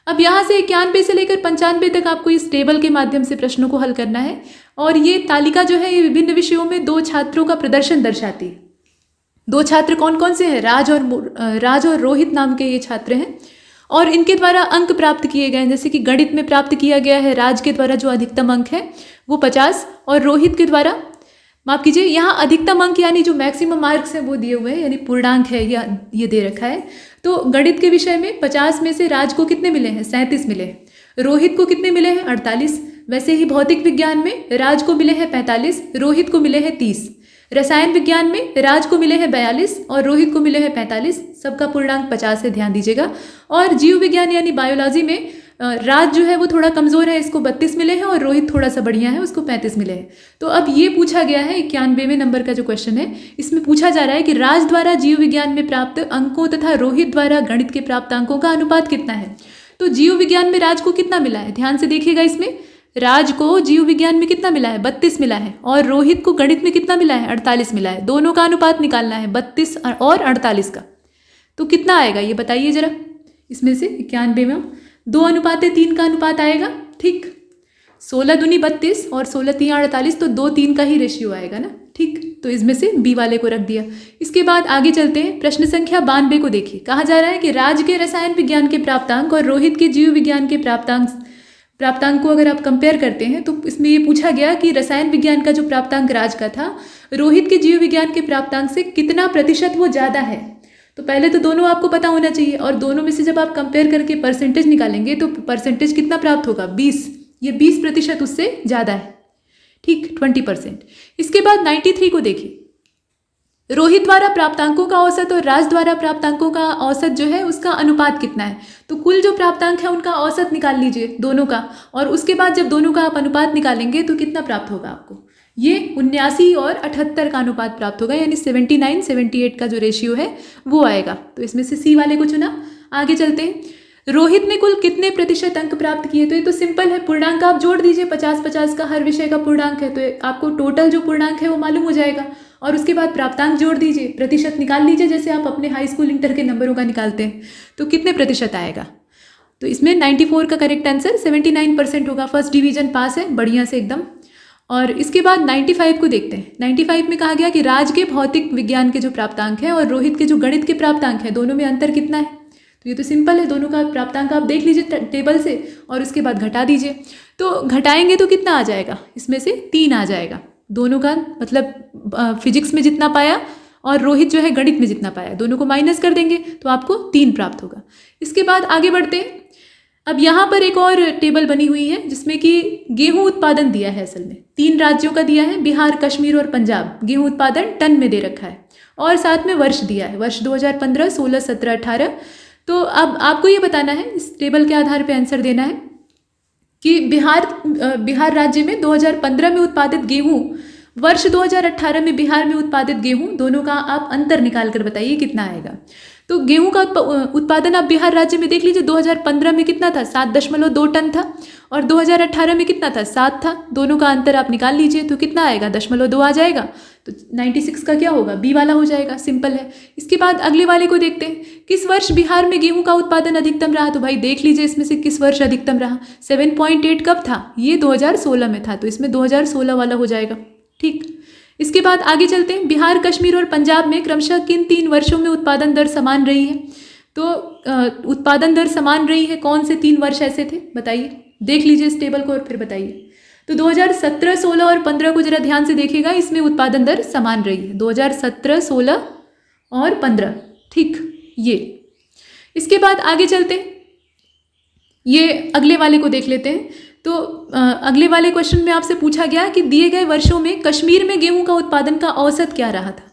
अब यहाँ से 91 से लेकर 95 तक आपको इस टेबल के माध्यम से प्रश्नों को हल करना है, और ये तालिका जो है ये विभिन्न विषयों में 2 छात्रों का प्रदर्शन दर्शाती है। 2 छात्र कौन कौन से हैं, राज और रोहित नाम के ये छात्र हैं, और इनके द्वारा अंक प्राप्त किए गए हैं। जैसे कि गणित में प्राप्त किया गया है राज के द्वारा जो अधिकतम अंक है वो 50, और रोहित के द्वारा, माफ कीजिए, यहाँ अधिकतम अंक यानी जो मैक्सिमम मार्क्स हैं वो दिए हुए हैं, यानी पूर्णांक है या ये दे रखा है। तो गणित के विषय में 50 में से राज को कितने मिले हैं, 37 मिले हैं, रोहित को कितने मिले हैं, 48। वैसे ही भौतिक विज्ञान में राज को मिले हैं 45, रोहित को मिले हैं 30। रसायन विज्ञान में राज को मिले हैं 42 और रोहित को मिले हैं 45, सबका पूर्णांक 50 है, ध्यान दीजिएगा। और जीव विज्ञान यानी बायोलॉजी में राज जो है वो थोड़ा कमज़ोर है, इसको 32 मिले हैं, और रोहित थोड़ा सा बढ़िया है, उसको 35 मिले हैं। तो अब ये पूछा गया है 91वें नंबर का जो क्वेश्चन है, इसमें पूछा जा रहा है कि राज द्वारा जीव विज्ञान में प्राप्त अंकों तथा रोहित द्वारा गणित के प्राप्त अंकों का अनुपात कितना है। तो जीव विज्ञान में राज को कितना मिला है, ध्यान से देखिएगा, इसमें राज को जीव विज्ञान में कितना मिला है, 32 मिला है, और रोहित को गणित में कितना मिला है, 48 मिला है। दोनों का अनुपात निकालना है, 32 और 48 का। तो कितना आएगा ये बताइए जरा, इसमें से 91 में 2:3 का अनुपात आएगा, ठीक। 16 दूनी 32 और 16 3 48, तो 2:3 का ही रेशियो आएगा ना, ठीक। तो इसमें से बी वाले को रख दिया। इसके बाद आगे चलते हैं, प्रश्न संख्या 92 को देखिए। कहा जा रहा है कि राज के रसायन विज्ञान के प्राप्तांक और रोहित के जीव विज्ञान के प्राप्तांक को अगर आप कंपेयर करते हैं तो इसमें ये पूछा गया कि रसायन विज्ञान का जो प्राप्तांक राज का था, रोहित के जीव विज्ञान के प्राप्तांक से कितना प्रतिशत वो ज़्यादा है। तो पहले तो दोनों आपको पता होना चाहिए, और दोनों में से जब आप कंपेयर करके परसेंटेज निकालेंगे तो परसेंटेज कितना प्राप्त होगा, 20। ये 20% उससे ज़्यादा है, ठीक, 20%। इसके बाद 93 को देखिए। रोहित द्वारा प्राप्तांकों का औसत और राज द्वारा प्राप्तांकों का औसत जो है उसका अनुपात कितना है। तो कुल जो प्राप्तांक है उनका औसत निकाल लीजिए दोनों का, और उसके बाद जब दोनों का आप अनुपात निकालेंगे तो कितना प्राप्त होगा आपको, ये 79 और 78 का अनुपात प्राप्त होगा, यानी 79-78 का जो रेशियो है वो आएगा। तो इसमें से सी वाले को चुना। आगे चलते हैं, रोहित ने कुल कितने प्रतिशत अंक प्राप्त किए। तो ये तो सिंपल है, पूर्णांक आप जोड़ दीजिए, 50-50 का हर विषय का पूर्णांक है, तो आपको टोटल जो पूर्णांक है वो मालूम हो जाएगा, और उसके बाद प्राप्तांक जोड़ दीजिए, प्रतिशत निकाल लीजिए, जैसे आप अपने हाई स्कूल इंटर के नंबरों का निकालते हैं। तो कितने प्रतिशत आएगा, तो इसमें 94 का करेक्ट आंसर 79% होगा। फर्स्ट डिवीजन पास है बढ़िया से एकदम। और इसके बाद 95 को देखते हैं। 95 में कहा गया कि राज के भौतिक विज्ञान के जो प्राप्तांक हैं और रोहित के जो गणित के प्राप्तांक हैं दोनों में अंतर कितना है। तो ये तो सिंपल है, दोनों का प्राप्तांक आप देख लीजिए टेबल से और उसके बाद घटा दीजिए। तो घटाएंगे तो कितना आ जाएगा, इसमें से 3 आ जाएगा दोनों का, मतलब फिजिक्स में जितना पाया और रोहित जो है गणित में जितना पाया, दोनों को माइनस कर देंगे तो आपको 3 प्राप्त होगा। इसके बाद आगे बढ़ते हैं। अब यहाँ पर एक और टेबल बनी हुई है जिसमें कि गेहूं उत्पादन दिया है। असल में 3 राज्यों का दिया है, बिहार, कश्मीर और पंजाब। गेहूं उत्पादन टन में दे रखा है और साथ में वर्ष दिया है, वर्ष 2015, 16, 17, 18। तो अब आपको ये बताना है, इस टेबल के आधार पर आंसर देना है कि बिहार राज्य में 2015 में उत्पादित गेहूं, वर्ष 2018 में बिहार में उत्पादित गेहूं, दोनों का आप अंतर निकाल कर बताइए कितना आएगा। तो गेहूं का उत्पादन आप बिहार राज्य में देख लीजिए, 2015 में कितना था, 7.2 टन था और 2018 में कितना था, 7 था। दोनों का अंतर आप निकाल लीजिए तो कितना आएगा, 0.2 आ जाएगा। तो 96 का क्या होगा, बी वाला हो जाएगा, सिंपल है। इसके बाद अगले वाले को देखते हैं, किस वर्ष बिहार में गेहूं का उत्पादन अधिकतम रहा। तो भाई देख लीजिए इसमें से किस वर्ष अधिकतम रहा। 7.8 कब था, ये 2016 में था, तो इसमें 2016 वाला हो जाएगा। ठीक, इसके बाद आगे चलते हैं। बिहार, कश्मीर और पंजाब में क्रमशः किन 3 वर्षों में उत्पादन दर समान रही है। तो उत्पादन दर समान रही है, कौन से 3 वर्ष ऐसे थे बताइए, देख लीजिए इस टेबल को और फिर बताइए। तो 2017, 16 और 15 को जरा ध्यान से देखिएगा, इसमें उत्पादन दर समान रही है, 2017, 16 और 15। ठीक, ये इसके बाद आगे चलते हैं, ये अगले वाले को देख लेते हैं। तो अगले वाले क्वेश्चन में आपसे पूछा गया कि दिए गए वर्षों में कश्मीर में गेहूं का उत्पादन का औसत क्या रहा था।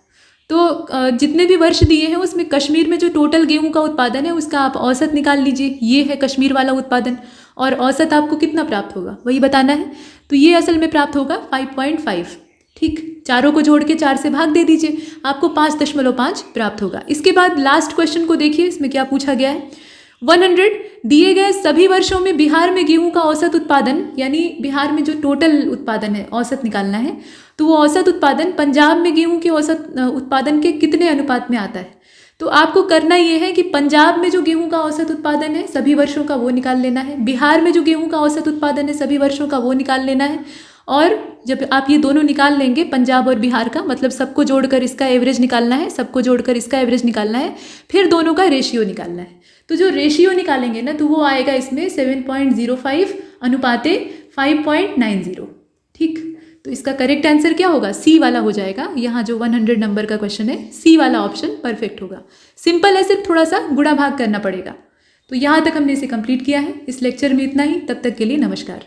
तो जितने भी वर्ष दिए हैं उसमें कश्मीर में जो टोटल गेहूं का उत्पादन है उसका आप औसत निकाल लीजिए। ये है कश्मीर वाला उत्पादन और औसत आपको कितना प्राप्त होगा वही बताना है। तो ये असल में प्राप्त होगा 5.5। ठीक, चारों को जोड़ के 4 से भाग दे दीजिए, आपको 5.5 प्राप्त होगा। इसके बाद लास्ट क्वेश्चन को देखिए, इसमें क्या पूछा गया है। 100 दिए गए सभी वर्षों में बिहार में गेहूं का औसत उत्पादन, यानी बिहार में जो टोटल उत्पादन है औसत निकालना है, तो वो औसत उत्पादन पंजाब में गेहूं के औसत उत्पादन के कितने अनुपात में आता है। तो आपको करना ये है कि पंजाब में जो गेहूं का औसत उत्पादन है सभी वर्षों का वो निकाल लेना है, बिहार में जो गेहूं का औसत उत्पादन है सभी वर्षों का वो निकाल लेना है। और जब आप ये दोनों निकाल लेंगे, पंजाब और बिहार का, मतलब सबको जोड़कर इसका एवरेज निकालना है, सबको जोड़कर इसका एवरेज निकालना है, फिर दोनों का रेशियो निकालना है। तो जो रेशियो निकालेंगे ना तो वो आएगा इसमें 7.05 अनुपाते 5.90। ठीक, तो इसका करेक्ट आंसर क्या होगा, सी वाला हो जाएगा। यहाँ जो 100 नंबर का क्वेश्चन है, सी वाला ऑप्शन परफेक्ट होगा। सिंपल है, सिर्फ थोड़ा सा गुणा भाग करना पड़ेगा। तो यहाँ तक हमने इसे कंप्लीट किया है। इस लेक्चर में इतना ही, तब तक के लिए नमस्कार।